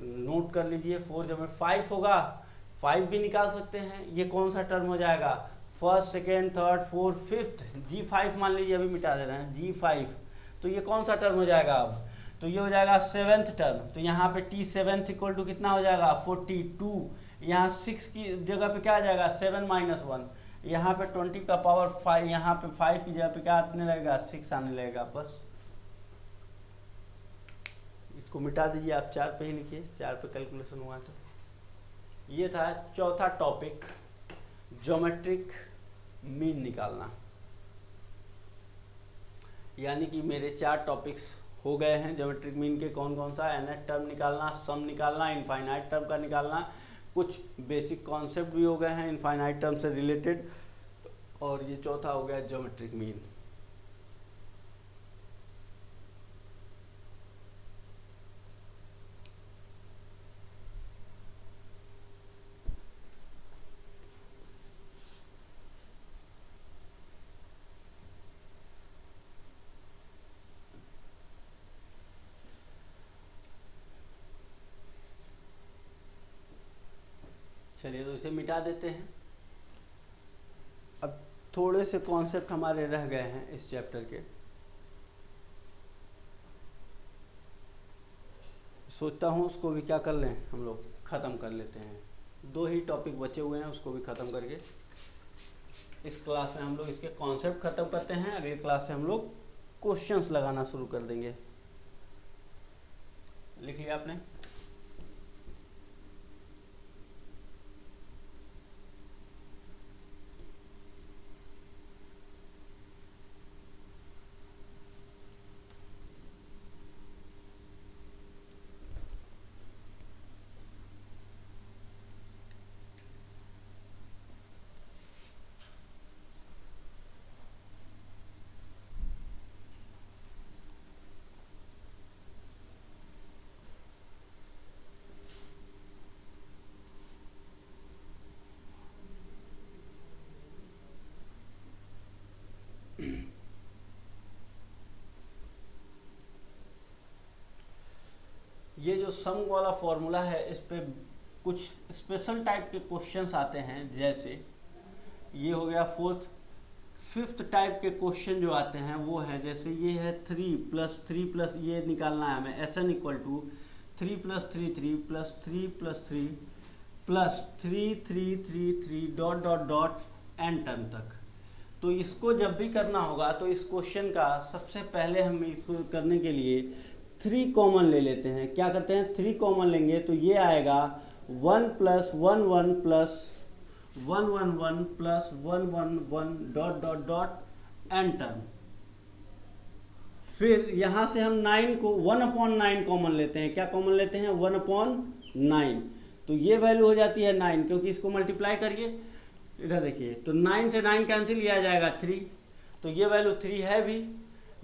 नोट कर लीजिए, 4 जब 5 होगा, 5 भी निकाल सकते हैं। ये कौन सा टर्म हो जाएगा, first second third fourth fifth, G5 मान लीजिए, अभी मिटा दे रहे हैं G5, तो ये कौन सा टर्म हो जाएगा अब, तो ये हो जाएगा सेवेंथ टर्म। तो यहाँ पे T7 इक्वल टू कितना हो जाएगा 42, यहाँ 6 की जगह पे क्या आ जाएगा 7 माइनस 1, यहाँ पे 20 का पावर 5, यहाँ पे 5 की जगह पे क्या आने लगेगा 6 आने लगेगा बस। इसको मिटा दीजिए, आप 4 पे ही लिखिए, 4 पे कैलकुलेशन हुआ तो। ये था चौथा टॉपिक, ज्योमेट्रिक मीन निकालना। यानी कि मेरे 4 टॉपिक्स हो गए हैं ज्योमेट्रिक मीन के। कौन कौन सा? nth टर्म निकालना, सम निकालना, इनफाइनाइट टर्म का निकालना, कुछ बेसिक कॉन्सेप्ट भी हो गए हैं इनफाइनाइट टर्म से रिलेटेड, और ये चौथा हो गया ज्योमेट्रिक मीन। चलिए तो इसे मिटा देते हैं। अब थोड़े से कॉन्सेप्ट हमारे रह गए हैं इस चैप्टर के, सोचता हूँ उसको भी क्या कर लें, हम लोग ख़त्म कर लेते हैं। 2 ही टॉपिक बचे हुए हैं, उसको भी ख़त्म करके इस क्लास में हम लोग इसके कॉन्सेप्ट ख़त्म करते हैं। अगली क्लास से हम लोग क्वेश्चंस लगाना शुरू कर देंगे। लिख लिया आपने? ये जो सम वाला फॉर्मूला है, इस पे कुछ स्पेशल टाइप के क्वेश्चंस आते हैं। जैसे ये हो गया 4th, 5th टाइप के क्वेश्चन जो आते हैं वो है, जैसे ये है 3 + 3 + ये निकालना है हमें, SN = 3 + 3 3 + 3 + 3 + 3 3 3 3 dot dot dot n term तक। तो इसको जब भी करना होगा तो इस क्वेश्चन का सबसे पहले हम इसको करने के लिए 3 कॉमन ले लेते हैं। क्या करते हैं? 3 कॉमन लेंगे तो ये आएगा 1 + 1 1 + 1 1 1 + 1 1 1 dot dot dot n term. फिर यहाँ से हम 9 को 1/9 कॉमन लेते हैं। क्या कॉमन लेते हैं? 1/9। तो ये वैल्यू हो जाती है 9, क्योंकि इसको मल्टीप्लाई करिए, इधर देखिए, तो 9 से 9 कैंसिल, लिया जाएगा 3, तो ये वैल्यू 3 है भी।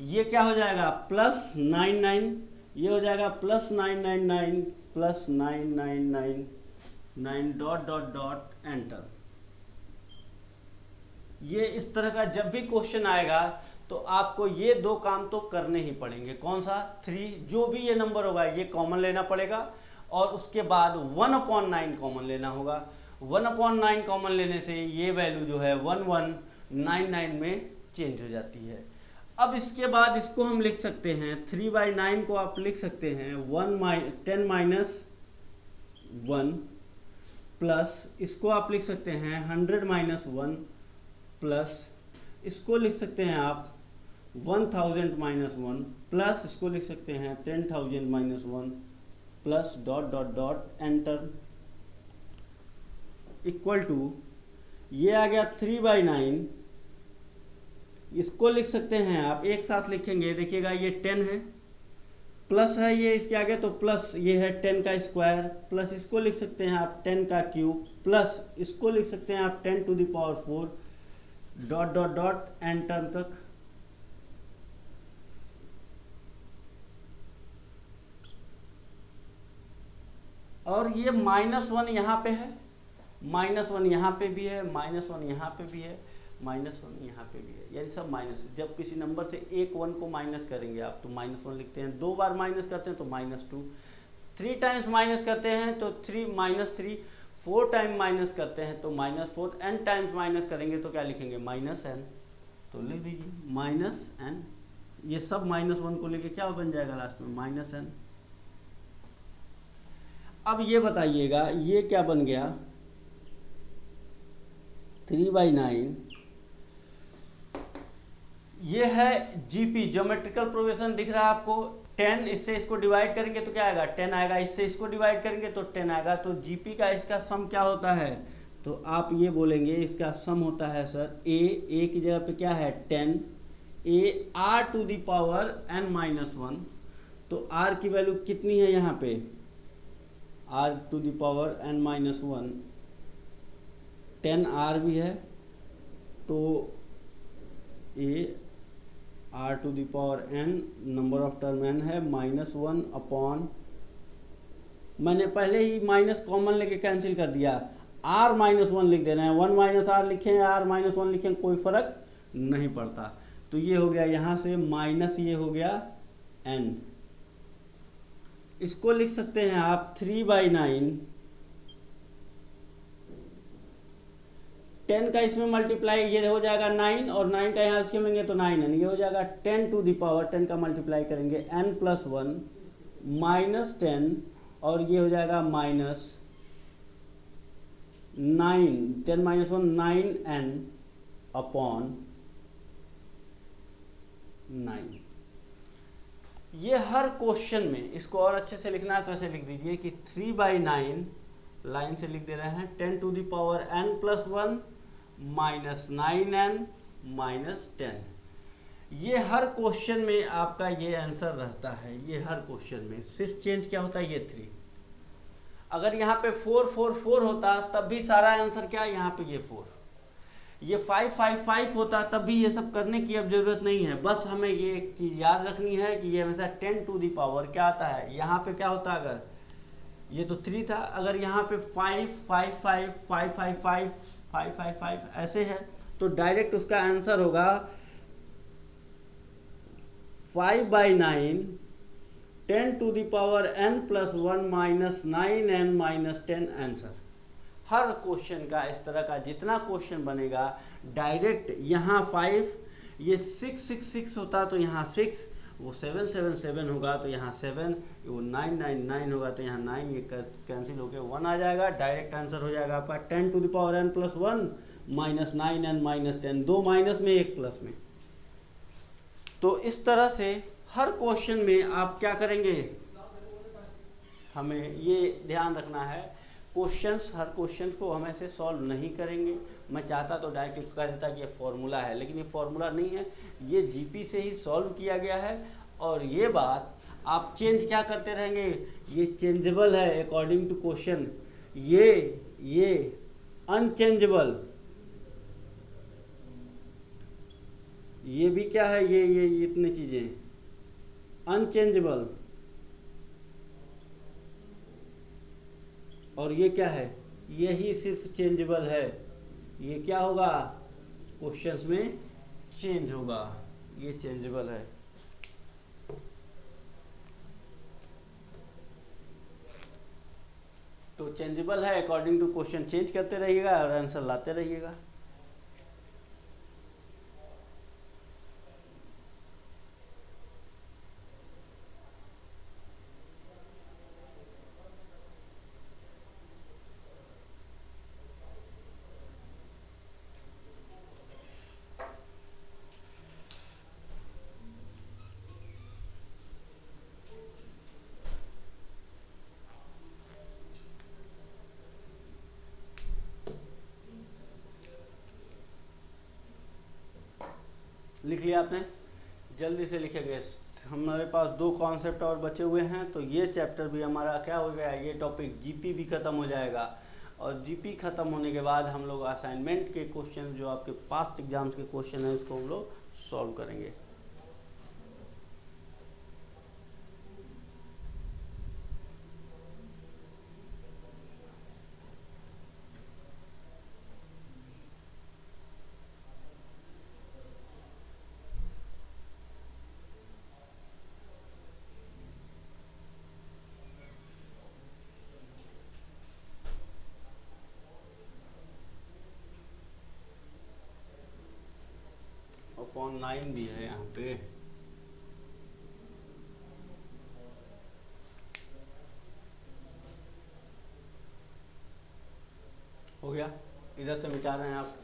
ये क्या हो जाएगा? +99, ये हो जाएगा +999 + 9999 डॉट डॉट डॉट एंटर। ये इस तरह का जब भी क्वेश्चन आएगा तो आपको ये 2 काम तो करने ही पड़ेंगे। कौन सा? 3, जो भी ये नंबर होगा ये कॉमन लेना पड़ेगा, और उसके बाद 1/9 कॉमन लेना होगा। 1/9 कॉमन लेने से ये वैल्यू जो है 1199 में चेंज हो जाती है। अब इसके बाद इसको हम लिख सकते हैं 3/9 को आप लिख सकते हैं 10 - 1 प्लस इसको आप लिख सकते हैं 100 - 1 प्लस इसको लिख सकते हैं आप 1000 - 1 प्लस इसको लिख सकते हैं 10,000 - 1 plus dot dot dot n term equal to, ये आ गया 3/9। इसको लिख सकते हैं आप, एक साथ लिखेंगे, देखिएगा ये 10 है, प्लस है ये इसके आगे, तो प्लस ये है 10 का स्क्वायर, प्लस इसको लिख सकते हैं आप 10 का क्यूब, प्लस इसको लिख सकते हैं आप 10⁴ dot dot dot N term तक। और ये -1 यहाँ पे है, -1 यहाँ पे भी है, -1 यहाँ पे भी है, -1 यहाँ पे भी है, यानी सब माइनस। जब किसी नंबर से एक 1 को माइनस करेंगे आप तो -1 लिखते हैं, 2 बार माइनस करते हैं तो -2, 3 टाइम्स माइनस करते हैं तो 3 -3, 4 टाइम माइनस करते हैं तो -4, n टाइम्स माइनस करेंगे तो क्या लिखेंगे? -n। तो लिख दीजिए -n, ये सब -1 को लेके क्या बन जाएगा लास्ट में? -n। अब ये बताइएगा ये क्या बन गया? 3/9, ये है जीपी, ज्योमेट्रिकल प्रोग्रेशन दिख रहा है आपको। 10 इससे इसको डिवाइड करेंगे तो क्या आएगा, 10 आएगा। इससे इसको डिवाइड करेंगे तो 10 आएगा। तो जीपी का इसका सम क्या होता है, तो आप ये बोलेंगे इसका सम होता है सर ए की जगह पे क्या है 10, A are to the power n minus 1। तो आर की वैल्यू कितनी है यहाँ पे, R to the power n minus 1, 10 R भी है, तो A are to the power n, number of term n है, -1 अपॉन, मैंने पहले ही माइनस कॉमन लेके कैंसिल कर दिया, r -1 लिख देना है। 1 माइनस आर लिखें या r -1 लिखें कोई फर्क नहीं पड़ता। तो ये हो गया यहाँ से माइनस, ये हो गया n। इसको लिख सकते हैं आप 3/9, 10 का इसमें मल्टीप्लाई ये हो जाएगा 9, और 9 का यहाँ एलसीएम लेंगे तो 9n, ये हो जाएगा 10 टू द पावर, 10 का मल्टीप्लाई करेंगे n प्लस 1 -10, और ये हो जाएगा -9, 10 माइनस 1 9n अपॉन 9। ये हर क्वेश्चन में, इसको और अच्छे से लिखना है तो ऐसे लिख दीजिए कि 3/9 लाइन से लिख दे रहे हैं 10 to the power n plus 1 -9n -10। ये हर क्वेश्चन में आपका ये आंसर रहता है, ये हर क्वेश्चन में। सिर्फ चेंज क्या होता है, ये 3। अगर यहाँ पे 4 4 4 होता तब भी सारा आंसर क्या, यहाँ पे ये 4, ये 5 5 5 होता तब भी ये सब करने की अब जरूरत नहीं है। बस हमें ये एक चीज याद रखनी है कि ये हमेशा 10 टू द पावर क्या आता है, यहाँ पे क्या होता है, अगर ये तो 3 था, अगर यहाँ पे 5 5 5 5 5 5 5 5 5 ऐसे है तो डायरेक्ट उसका आंसर होगा 5/9 10 to the power n plus 1 -9n -10 answer. हर क्वेश्चन का इस तरह का जितना क्वेश्चन बनेगा डायरेक्ट यहाँ 5, ये 6 6 6 होता तो यहाँ 6, वो 7 7 7 होगा तो यहाँ 7, वो 9 9 9 होगा तो यहाँ 9, ये कैंसिल होकर 1 आ जाएगा। डायरेक्ट आंसर हो जाएगा आपका 10 to the power n plus 1 -9n -10, 2 minus में 1 प्लस में। तो इस तरह से हर क्वेश्चन में आप क्या करेंगे, हमें ये ध्यान रखना है, क्वेश्चंस हर क्वेश्चन को हम ऐसे सॉल्व नहीं करेंगे। मैं चाहता तो डायरेक्ट कह देता कि ये फॉर्मूला है, लेकिन ये फॉर्मूला नहीं है, ये जीपी से ही सॉल्व किया गया है। और ये बात आप चेंज क्या करते रहेंगे, ये चेंजेबल है अकॉर्डिंग टू क्वेश्चन, ये अनचेंजेबल, ये भी क्या है, ये इतनी चीजें अनचेंजेबल, और ये क्या है, यही सिर्फ चेंजेबल है। ये क्या होगा, क्वेश्चंस में चेंज होगा, ये चेंजेबल है। तो चेंजेबल है अकॉर्डिंग टू क्वेश्चन, चेंज करते रहिएगा और आंसर लाते रहिएगा। लिख लिया आपने, जल्दी से लिखेंगे। हमारे पास 2 कॉन्सेप्ट और बचे हुए हैं, तो ये चैप्टर भी हमारा क्या हो गया, ये टॉपिक जीपी भी खत्म हो जाएगा। और जीपी खत्म होने के बाद हम लोग असाइनमेंट के क्वेश्चन, जो आपके पास्ट एग्जाम्स के क्वेश्चन हैं, इसको हम लोग सॉल्व करेंगे। अपॉन 9 भी है यहाँ पे, हो गया। इधर से मिटा रहे हैं आप।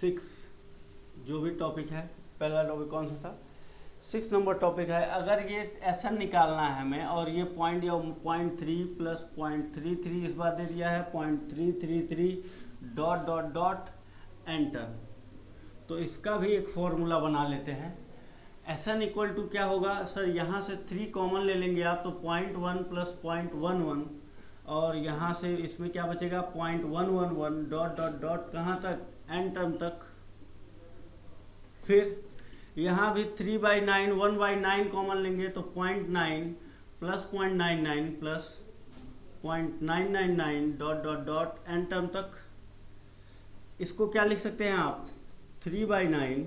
6 जो भी टॉपिक है, पहला टॉपिक कौन सा था, 6 नंबर टॉपिक है। अगर ये एसन निकालना है हमें और ये पॉइंट या 0.3 प्लस 0.33 इस बार दे दिया है 0.333 डॉट डॉट डॉट एंटर, तो इसका भी एक फॉर्मूला बना लेते हैं। एसन इक्वल टू क्या होगा सर, यहाँ से 3 कॉमन ले लेंगे आप, तो 0.1 प्लस 0.11 और यहाँ से इसमें क्या बचेगा 0.111 डॉट डॉट डॉट कहाँ तक, एन टर्म तक। फिर यहाँ भी 3/9 1/9 कॉमन लेंगे तो 0.9 plus 0.99 plus 0.999 dot dot dot N term तक। इसको क्या लिख सकते हैं आप, 3/9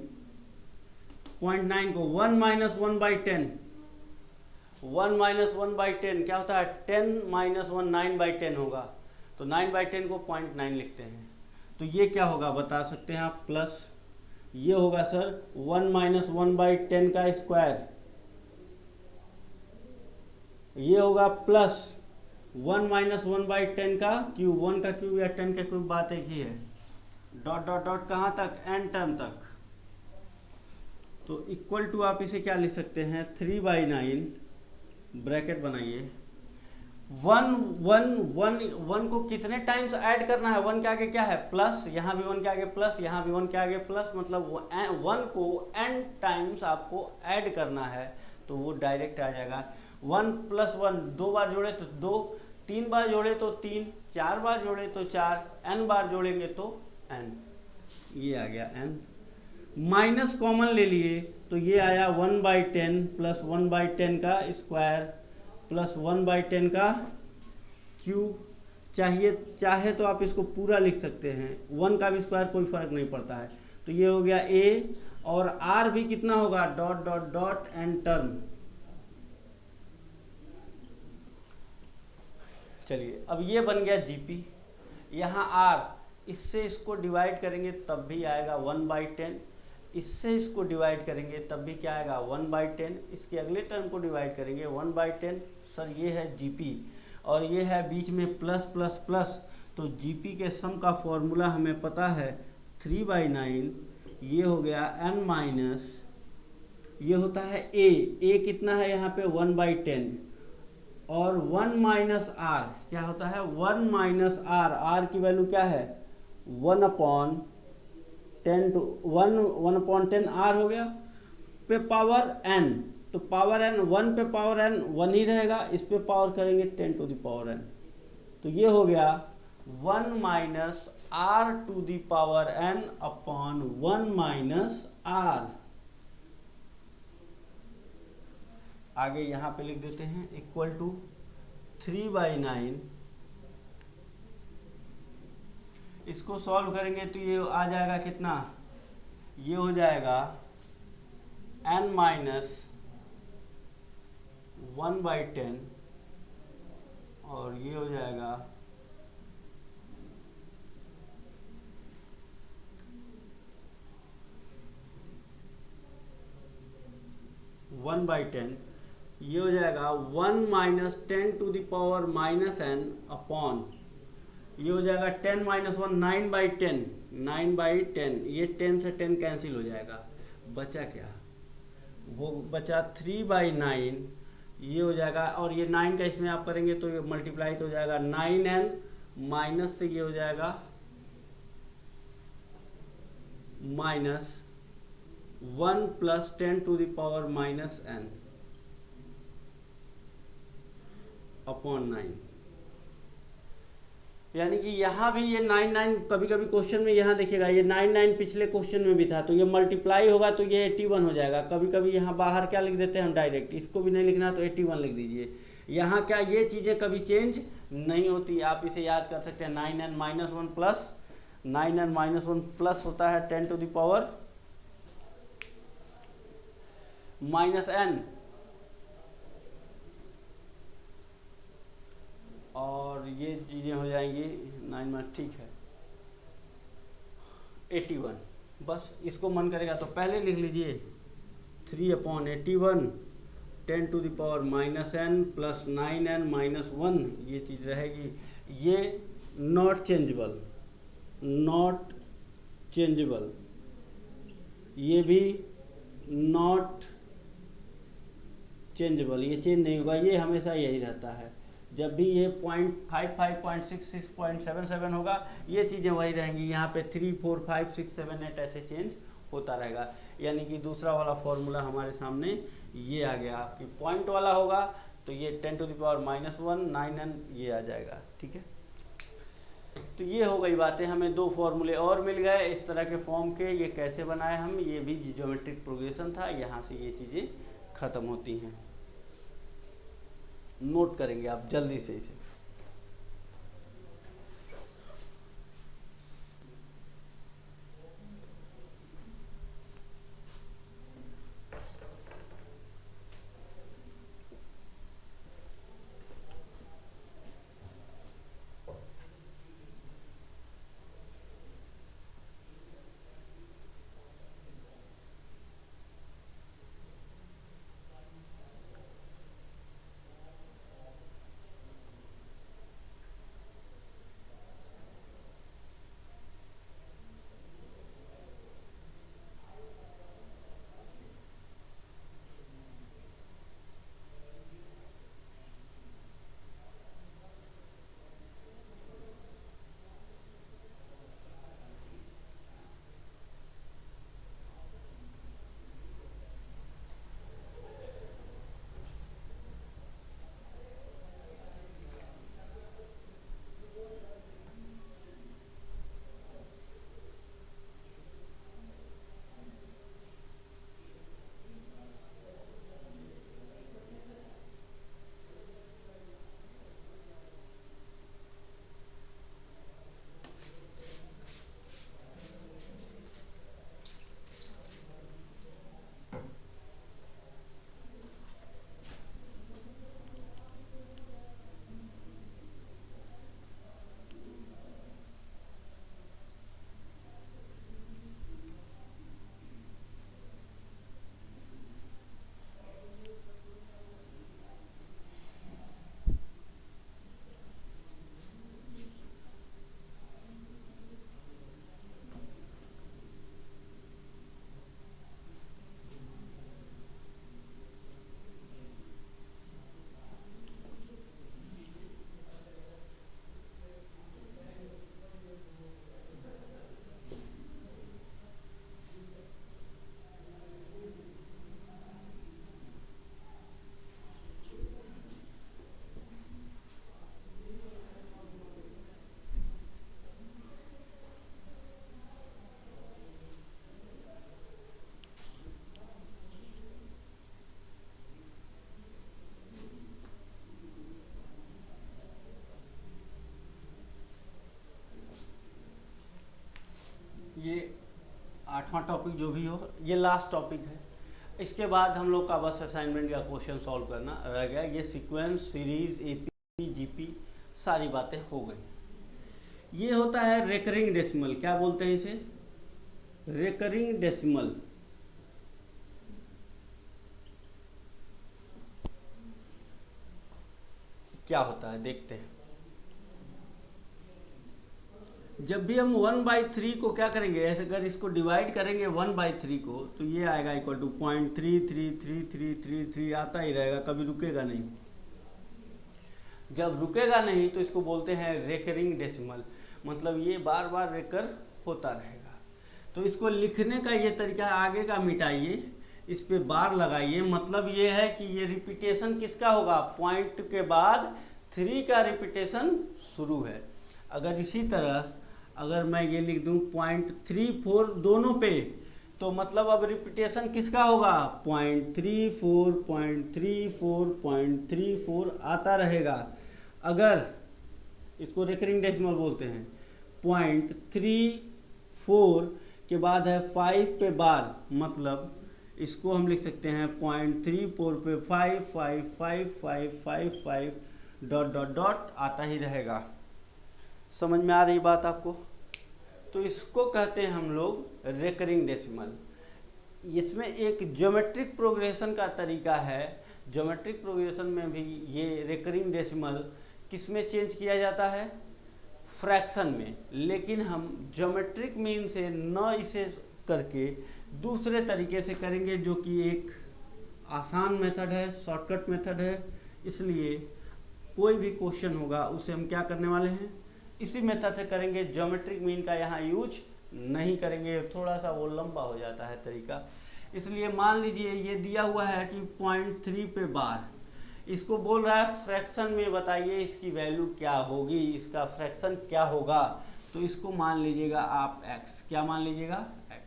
0.9 को 1 माइनस 1/10, 1 माइनस 1/10 क्या होता है 10 माइनस 1 9/10 होगा, तो 9/10 को 0.9 लिखते हैं। तो ये क्या होगा बता सकते हैं आप, प्लस ये होगा सर 1 माइनस 1/10 का स्क्वायर, ये होगा प्लस 1 माइनस 1/10 का क्यूब, 1 का क्यूब या 10 का क्यूब बात एक ही है, डॉट डॉट डॉट कहाँ तक, एन टर्म तक। तो इक्वल टू आप इसे क्या लिख सकते हैं 3/9 ब्रैकेट बनाइए, 1 को कितने टाइम्स ऐड करना है, 1 के आगे क्या है प्लस, यहाँ भी 1 के आगे प्लस, यहाँ भी 1 के आगे प्लस, मतलब 1 को n टाइम्स आपको ऐड करना है, तो वो डायरेक्ट आ जाएगा 1 प्लस 1, 2 बार जोड़े तो 2, 3 बार जोड़े तो 3, 4 बार जोड़े तो 4, n बार जोड़ेंगे तो n, ये आ गया n। माइनस कॉमन ले लिए तो ये आया 1/10 प्लस 1/10 का स्क्वायर प्लस 1/10 का क्यूब। चाहे तो आप इसको पूरा लिख सकते हैं, 1 का भी स्क्वायर कोई फर्क नहीं पड़ता है। तो ये हो गया a, और r भी कितना होगा dot dot dot N term. चलिए अब ये बन गया gp, यहाँ r, इससे इसको डिवाइड करेंगे तब भी आएगा 1/10, इससे इसको डिवाइड करेंगे तब भी क्या आएगा 1/10, इसके अगले टर्म को डिवाइड करेंगे 1/10। सर ये है जीपी और ये है बीच में प्लस प्लस प्लस, तो जीपी के सम का फॉर्मूला हमें पता है 3/9, ये हो गया n माइनस, ये होता है a कितना है यहाँ पे 1/10, और 1 माइनस आर क्या होता है 1 माइनस आर की वैल्यू क्या है 1/10 टू 1/10 आर हो गया, पे पावर n, तो पावर n 1 पे पावर n 1 ही रहेगा, इस पे पावर करेंगे 10 टू द पावर n, तो ये हो गया 1 minus are to the power n upon 1 minus R. आगे यहाँ पे लिख देते हैं इक्वल टू 3/9, इसको सॉल्व करेंगे तो ये आ जाएगा कितना, ये हो जाएगा n माइनस 1/10 और ये हो जाएगा 1/10, ये हो जाएगा 1 minus 10 to the power minus n upon, ये हो जाएगा 10 माइनस 1 9/10, 9/10, ये 10 से 10 कैंसिल हो जाएगा, बचा क्या, वो बचा 3/9, ये हो जाएगा, और ये 9 का इसमें आप करेंगे तो ये मल्टीप्लाई तो हो जाएगा 9n माइनस से ये हो जाएगा minus 1 plus 10 to the power minus n upon 9। यानी कि यहाँ भी ये 9 कभी कभी क्वेश्चन में यहाँ देखिएगा ये 9 पिछले क्वेश्चन में भी था, तो ये मल्टीप्लाई होगा तो ये 81 हो जाएगा। कभी कभी यहाँ बाहर क्या लिख देते हैं हम डायरेक्ट, इसको भी नहीं लिखना तो 81 लिख दीजिए। यहाँ क्या ये चीज़ें कभी चेंज नहीं होती, आप इसे याद कर सकते हैं 9n minus 1 plus 9n minus 1 plus होता है 10 to the power minus n, और ये चीज़ें हो जाएंगी 9 में, ठीक है 81। बस इसको मन करेगा तो पहले लिख लीजिए 3/81 10 to the power minus n plus 9n minus 1, ये चीज़ रहेगी, ये नॉट चेंजेबल, नॉट चेंजेबल। ये भी नॉट चेंजेबल, ये चेंज नहीं होगा, ये हमेशा यही रहता है। जब भी ये 0.55, 0.66, 0.77 होगा, ये चीज़ें वही रहेंगी। यहाँ पे 3, 4, 5, 6, 7, 8 ऐसे चेंज होता रहेगा। यानी कि दूसरा वाला फॉर्मूला हमारे सामने ये आ गया कि पॉइंट वाला होगा तो ये 10⁻⁻1 9n ये आ जाएगा। ठीक है, तो ये हो गई बातें। हमें दो फॉर्मूले और मिल गए इस तरह के फॉर्म के। ये कैसे बनाए हम, ये भी ज्योमेट्रिक प्रोग्रेशन था। यहाँ से ये चीज़ें खत्म होती हैं, नोट करेंगे आप जल्दी से इसे। ये 8वां टॉपिक जो भी हो, ये लास्ट टॉपिक है। इसके बाद हम लोग का बस असाइनमेंट का क्वेश्चन सॉल्व करना रह गया। ये सीक्वेंस, सीरीज, एपी, जीपी सारी बातें हो गई। ये होता है रेकरिंग डेसिमल। क्या बोलते हैं इसे? Recurring decimal. क्या होता है देखते हैं। जब भी हम 1/3 को क्या करेंगे, ऐसे अगर इसको डिवाइड करेंगे 1/3 को, तो ये आएगा इक्वल टू 0.333333 आता ही रहेगा, कभी रुकेगा नहीं। जब रुकेगा नहीं तो इसको बोलते हैं रेकरिंग डेसिमल, मतलब ये बार बार रेकर होता रहेगा। तो इसको लिखने का ये तरीका, आगे का मिटाइए, इस पे बार लगाइए, मतलब ये है कि ये रिपीटेशन किसका होगा, पॉइंट के बाद 3 का रिपीटेशन शुरू है। अगर इसी तरह अगर मैं ये लिख दूं 0.34 दोनों पे, तो मतलब अब रिपीटेशन किसका होगा, 0.34 0.34 0.34 आता रहेगा। अगर इसको रेकरिंग डेसिमल बोलते हैं। 0.34 के बाद है 5 पे बार, मतलब इसको हम लिख सकते हैं 0.34 पे 5 5 5 5 5 5 डॉट डॉट डॉट आता ही रहेगा। समझ में आ रही बात आपको? तो इसको कहते हैं हम लोग रेकरिंग डेसिमल। इसमें एक ज्योमेट्रिक प्रोग्रेशन का तरीका है। ज्योमेट्रिक प्रोग्रेशन में भी ये रेकरिंग डेसिमल किस में चेंज किया जाता है, फ्रैक्शन में। लेकिन हम ज्योमेट्रिक मीन से न इसे करके दूसरे तरीके से करेंगे, जो कि एक आसान मेथड है, शॉर्टकट मेथड है। इसलिए कोई भी क्वेश्चन होगा उसे हम क्या करने वाले हैं, इसी मेथड से करेंगे। ज्योमेट्रिक मीन का यहाँ यूज नहीं करेंगे, थोड़ा सा वो लंबा हो जाता है तरीका। इसलिए मान लीजिए ये दिया हुआ है कि 0.3 पे बार, इसको बोल रहा है फ्रैक्शन में बताइए इसकी वैल्यू क्या होगी, इसका फ्रैक्शन क्या होगा। तो इसको मान लीजिएगा आप x, क्या मान लीजिएगा x।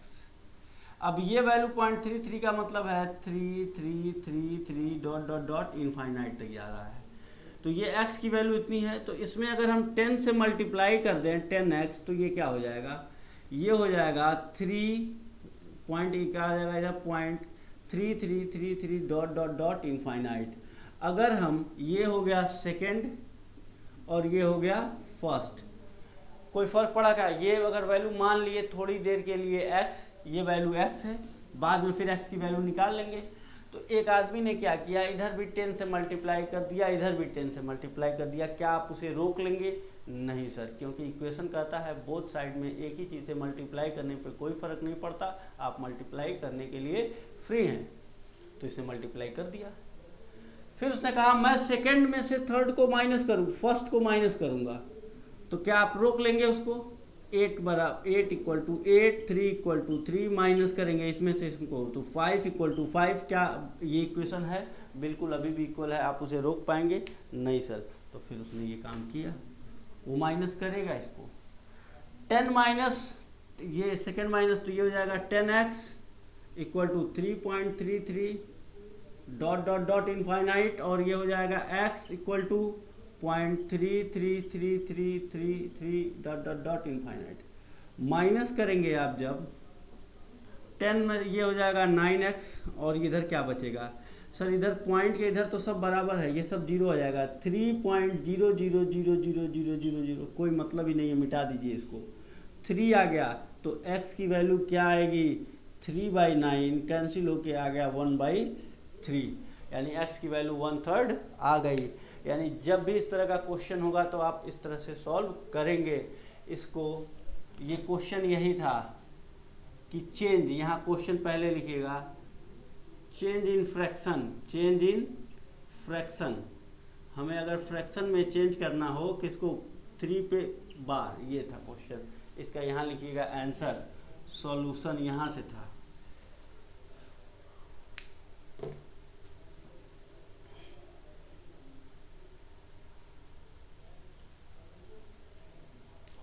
अब ये वैल्यू 0.33 का मतलब है 3333 डॉट डॉट डॉट इनफाइनाइट तक जा रहा है। तो ये x की वैल्यू इतनी है, तो इसमें अगर हम 10 से मल्टीप्लाई कर दें 10x, तो ये क्या हो जाएगा, ये हो जाएगा 3 पॉइंट क्या आ जाएगा इधर 0.3333 डॉट डॉट डॉट इनफाइनाइट। अगर हम, ये हो गया सेकेंड और ये हो गया फर्स्ट, कोई फर्क पड़ा क्या? ये अगर वैल्यू मान लिए थोड़ी देर के लिए x, ये वैल्यू x है, बाद में फिर x की वैल्यू निकाल लेंगे। तो एक आदमी ने क्या किया, इधर भी 10 से मल्टीप्लाई कर दिया, इधर भी 10 से मल्टीप्लाई कर दिया। क्या आप उसे रोक लेंगे? नहीं सर, क्योंकि इक्वेशन कहता है बोथ साइड में एक ही चीज़ से मल्टीप्लाई करने पे कोई फर्क नहीं पड़ता, आप मल्टीप्लाई करने के लिए फ्री हैं। तो इसने मल्टीप्लाई कर दिया। फिर उसने कहा मैं सेकेंड में से थर्ड को माइनस करूँ, फर्स्ट को माइनस करूँगा। तो क्या आप रोक लेंगे उसको? 8 equal to 8, 3 equal to 3, minus करेंगे इसमें से इसको, तो 5 इक्वल टू 5। क्या ये इक्वेशन है? बिल्कुल अभी भी इक्वल है। आप उसे रोक पाएंगे? नहीं सर। तो फिर उसने ये काम किया, वो माइनस करेगा इसको। 10 माइनस ये सेकेंड माइनस, तो ये हो जाएगा 10x equal to 3.33 dot dot dot infinite, और ये हो जाएगा x equal to 0.333333 dot dot dot infinite. Minus करेंगे आप जब 10 में, ये हो जाएगा 9x, और इधर क्या बचेगा सर? इधर पॉइंट के इधर तो सब बराबर है, ये सब जीरो आ जाएगा। 3.000000, कोई मतलब ही नहीं है, मिटा दीजिए इसको। 3 आ गया तो x की वैल्यू क्या आएगी? 3/9 कैंसिल होके आ गया 1/3, यानी x की वैल्यू 1/3 आ गई। यानी जब भी इस तरह का क्वेश्चन होगा तो आप इस तरह से सॉल्व करेंगे इसको। ये क्वेश्चन यही था कि चेंज, यहाँ क्वेश्चन पहले लिखिएगा, change in fraction, change in fraction. हमें अगर फ्रैक्शन में चेंज करना हो किसको, 3 पे बार, ये था क्वेश्चन। इसका यहाँ लिखिएगा आंसर, सॉल्यूशन यहाँ से था।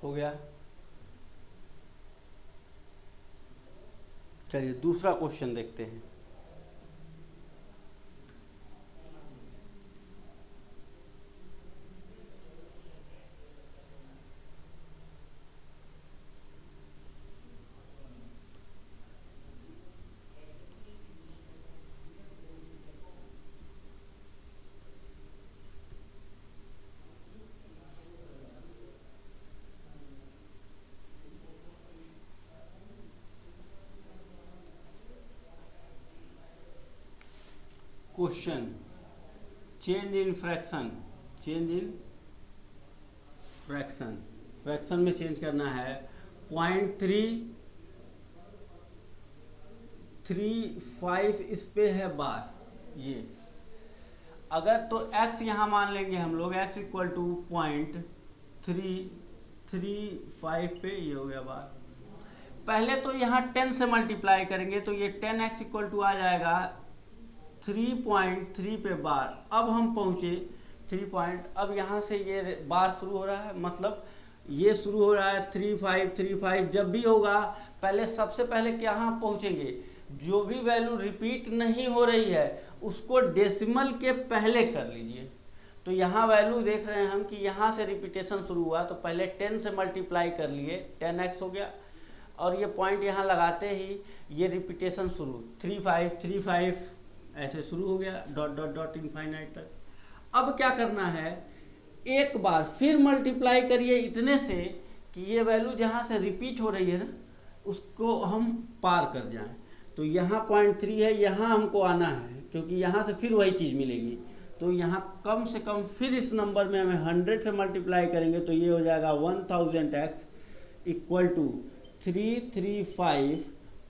हो गया। चलिए दूसरा क्वेश्चन देखते हैं। Question, change in fraction, change in fraction, fraction में चेंज करना है। 0.335 इस पे है बार, ये अगर तो x यहाँ मान लेंगे हम लोग, x इक्वल टू 0.335 पे ये हो गया बार। पहले तो यहाँ 10 से मल्टीप्लाई करेंगे तो ये 10x इक्वल टू आ जाएगा 3.3 पे बार। अब हम पहुँचे 3 पॉइंट, अब यहाँ से ये बार शुरू हो रहा है, मतलब ये शुरू हो रहा है 3535। जब भी होगा पहले, सबसे पहले यहाँ पहुँचेंगे, जो भी वैल्यू रिपीट नहीं हो रही है उसको डेसिमल के पहले कर लीजिए। तो यहाँ वैल्यू देख रहे हैं हम कि यहाँ से रिपीटेशन शुरू हुआ, तो पहले 10 से मल्टीप्लाई कर लिए, 10x हो गया, और ये पॉइंट यहाँ लगाते ही ये रिपीटेशन शुरू, 3535 ऐसे शुरू हो गया, डॉट डॉट डॉट इनफाइनाइट तक। अब क्या करना है, एक बार फिर मल्टीप्लाई करिए इतने से कि ये वैल्यू जहाँ से रिपीट हो रही है ना उसको हम पार कर जाएं। तो यहाँ 0.3 है, यहाँ हमको आना है, क्योंकि यहाँ से फिर वही चीज़ मिलेगी। तो यहाँ कम से कम फिर इस नंबर में हमें 100 से मल्टीप्लाई करेंगे, तो ये हो जाएगा 1000x equal to 335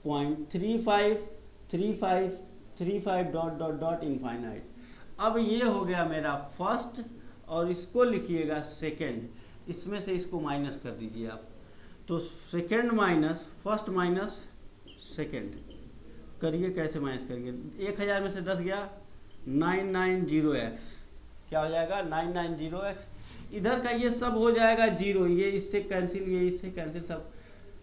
.353535 dot dot dot infinite. अब ये हो गया मेरा फर्स्ट, और इसको लिखिएगा सेकेंड, इसमें से इसको माइनस कर दीजिए आप। तो second minus first minus second करिए, कैसे माइनस करिए? 1000 में से 10 गया 990x, क्या हो जाएगा 990x। इधर का ये सब हो जाएगा जीरो, ये इससे कैंसिल, ये इससे कैंसिल, सब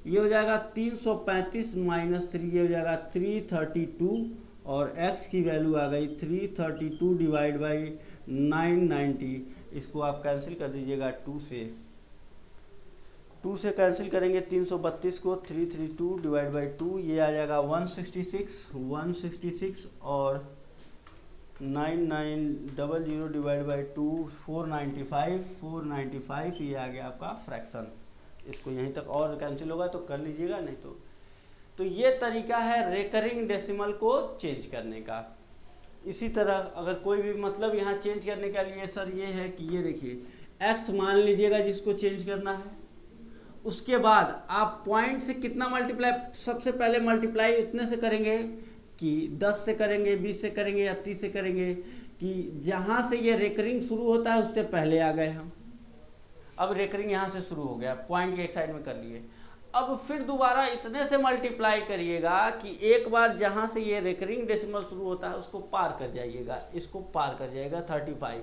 ये हो जाएगा 335 माइनस 3, ये हो जाएगा 332, और x की वैल्यू आ गई 332 डिवाइड बाई 990। इसको आप कैंसिल कर दीजिएगा 2 से कैंसिल करेंगे 332 को, 332 डिवाइड बाई 2, ये आ जाएगा 166, और 9900 डिवाइड बाई 2 495, ये आ गया आपका फ्रैक्शन। इसको यहीं तक और कैंसिल होगा तो कर लीजिएगा, नहीं तो ये तरीका है रेकरिंग डेसिमल को चेंज करने का। इसी तरह अगर कोई भी मतलब यहाँ चेंज करने के लिए सर ये है कि ये देखिए x मान लीजिएगा जिसको चेंज करना है, उसके बाद आप पॉइंट से कितना मल्टीप्लाई, सबसे पहले मल्टीप्लाई इतने से करेंगे कि 10 से करेंगे, 20 से करेंगे या 30 से करेंगे, कि जहाँ से ये रेकरिंग शुरू होता है उससे पहले आ गए हम। अब रेकरिंग यहाँ से शुरू हो गया, पॉइंट के एक साइड में कर लिए। अब फिर दोबारा इतने से मल्टीप्लाई करिएगा कि एक बार जहाँ से ये रेकरिंग डेसिमल शुरू होता है उसको पार कर जाइएगा, इसको पार कर जाइएगा 35।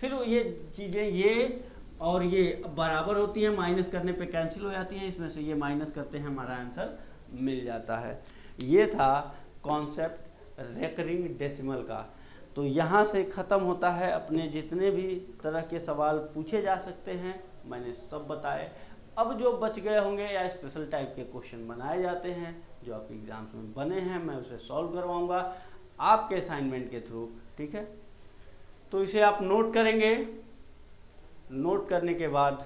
फिर ये चीज़ें ये और ये बराबर होती हैं, माइनस करने पे कैंसिल हो जाती हैं, इसमें से ये माइनस करते हैं, हमारा आंसर मिल जाता है। ये था कॉन्सेप्ट रेकरिंग डेसिमल का। तो यहाँ से ख़त्म होता है, अपने जितने भी तरह के सवाल पूछे जा सकते हैं मैंने सब बताए। अब जो बच गए होंगे या स्पेशल टाइप के क्वेश्चन बनाए जाते हैं जो आपके एग्जाम्स में बने हैं, मैं उसे सॉल्व करवाऊंगा आपके असाइनमेंट के थ्रू, ठीक है। तो इसे आप नोट करेंगे, नोट करने के बाद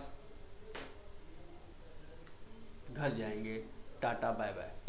घर जाएंगे। Tata bye bye.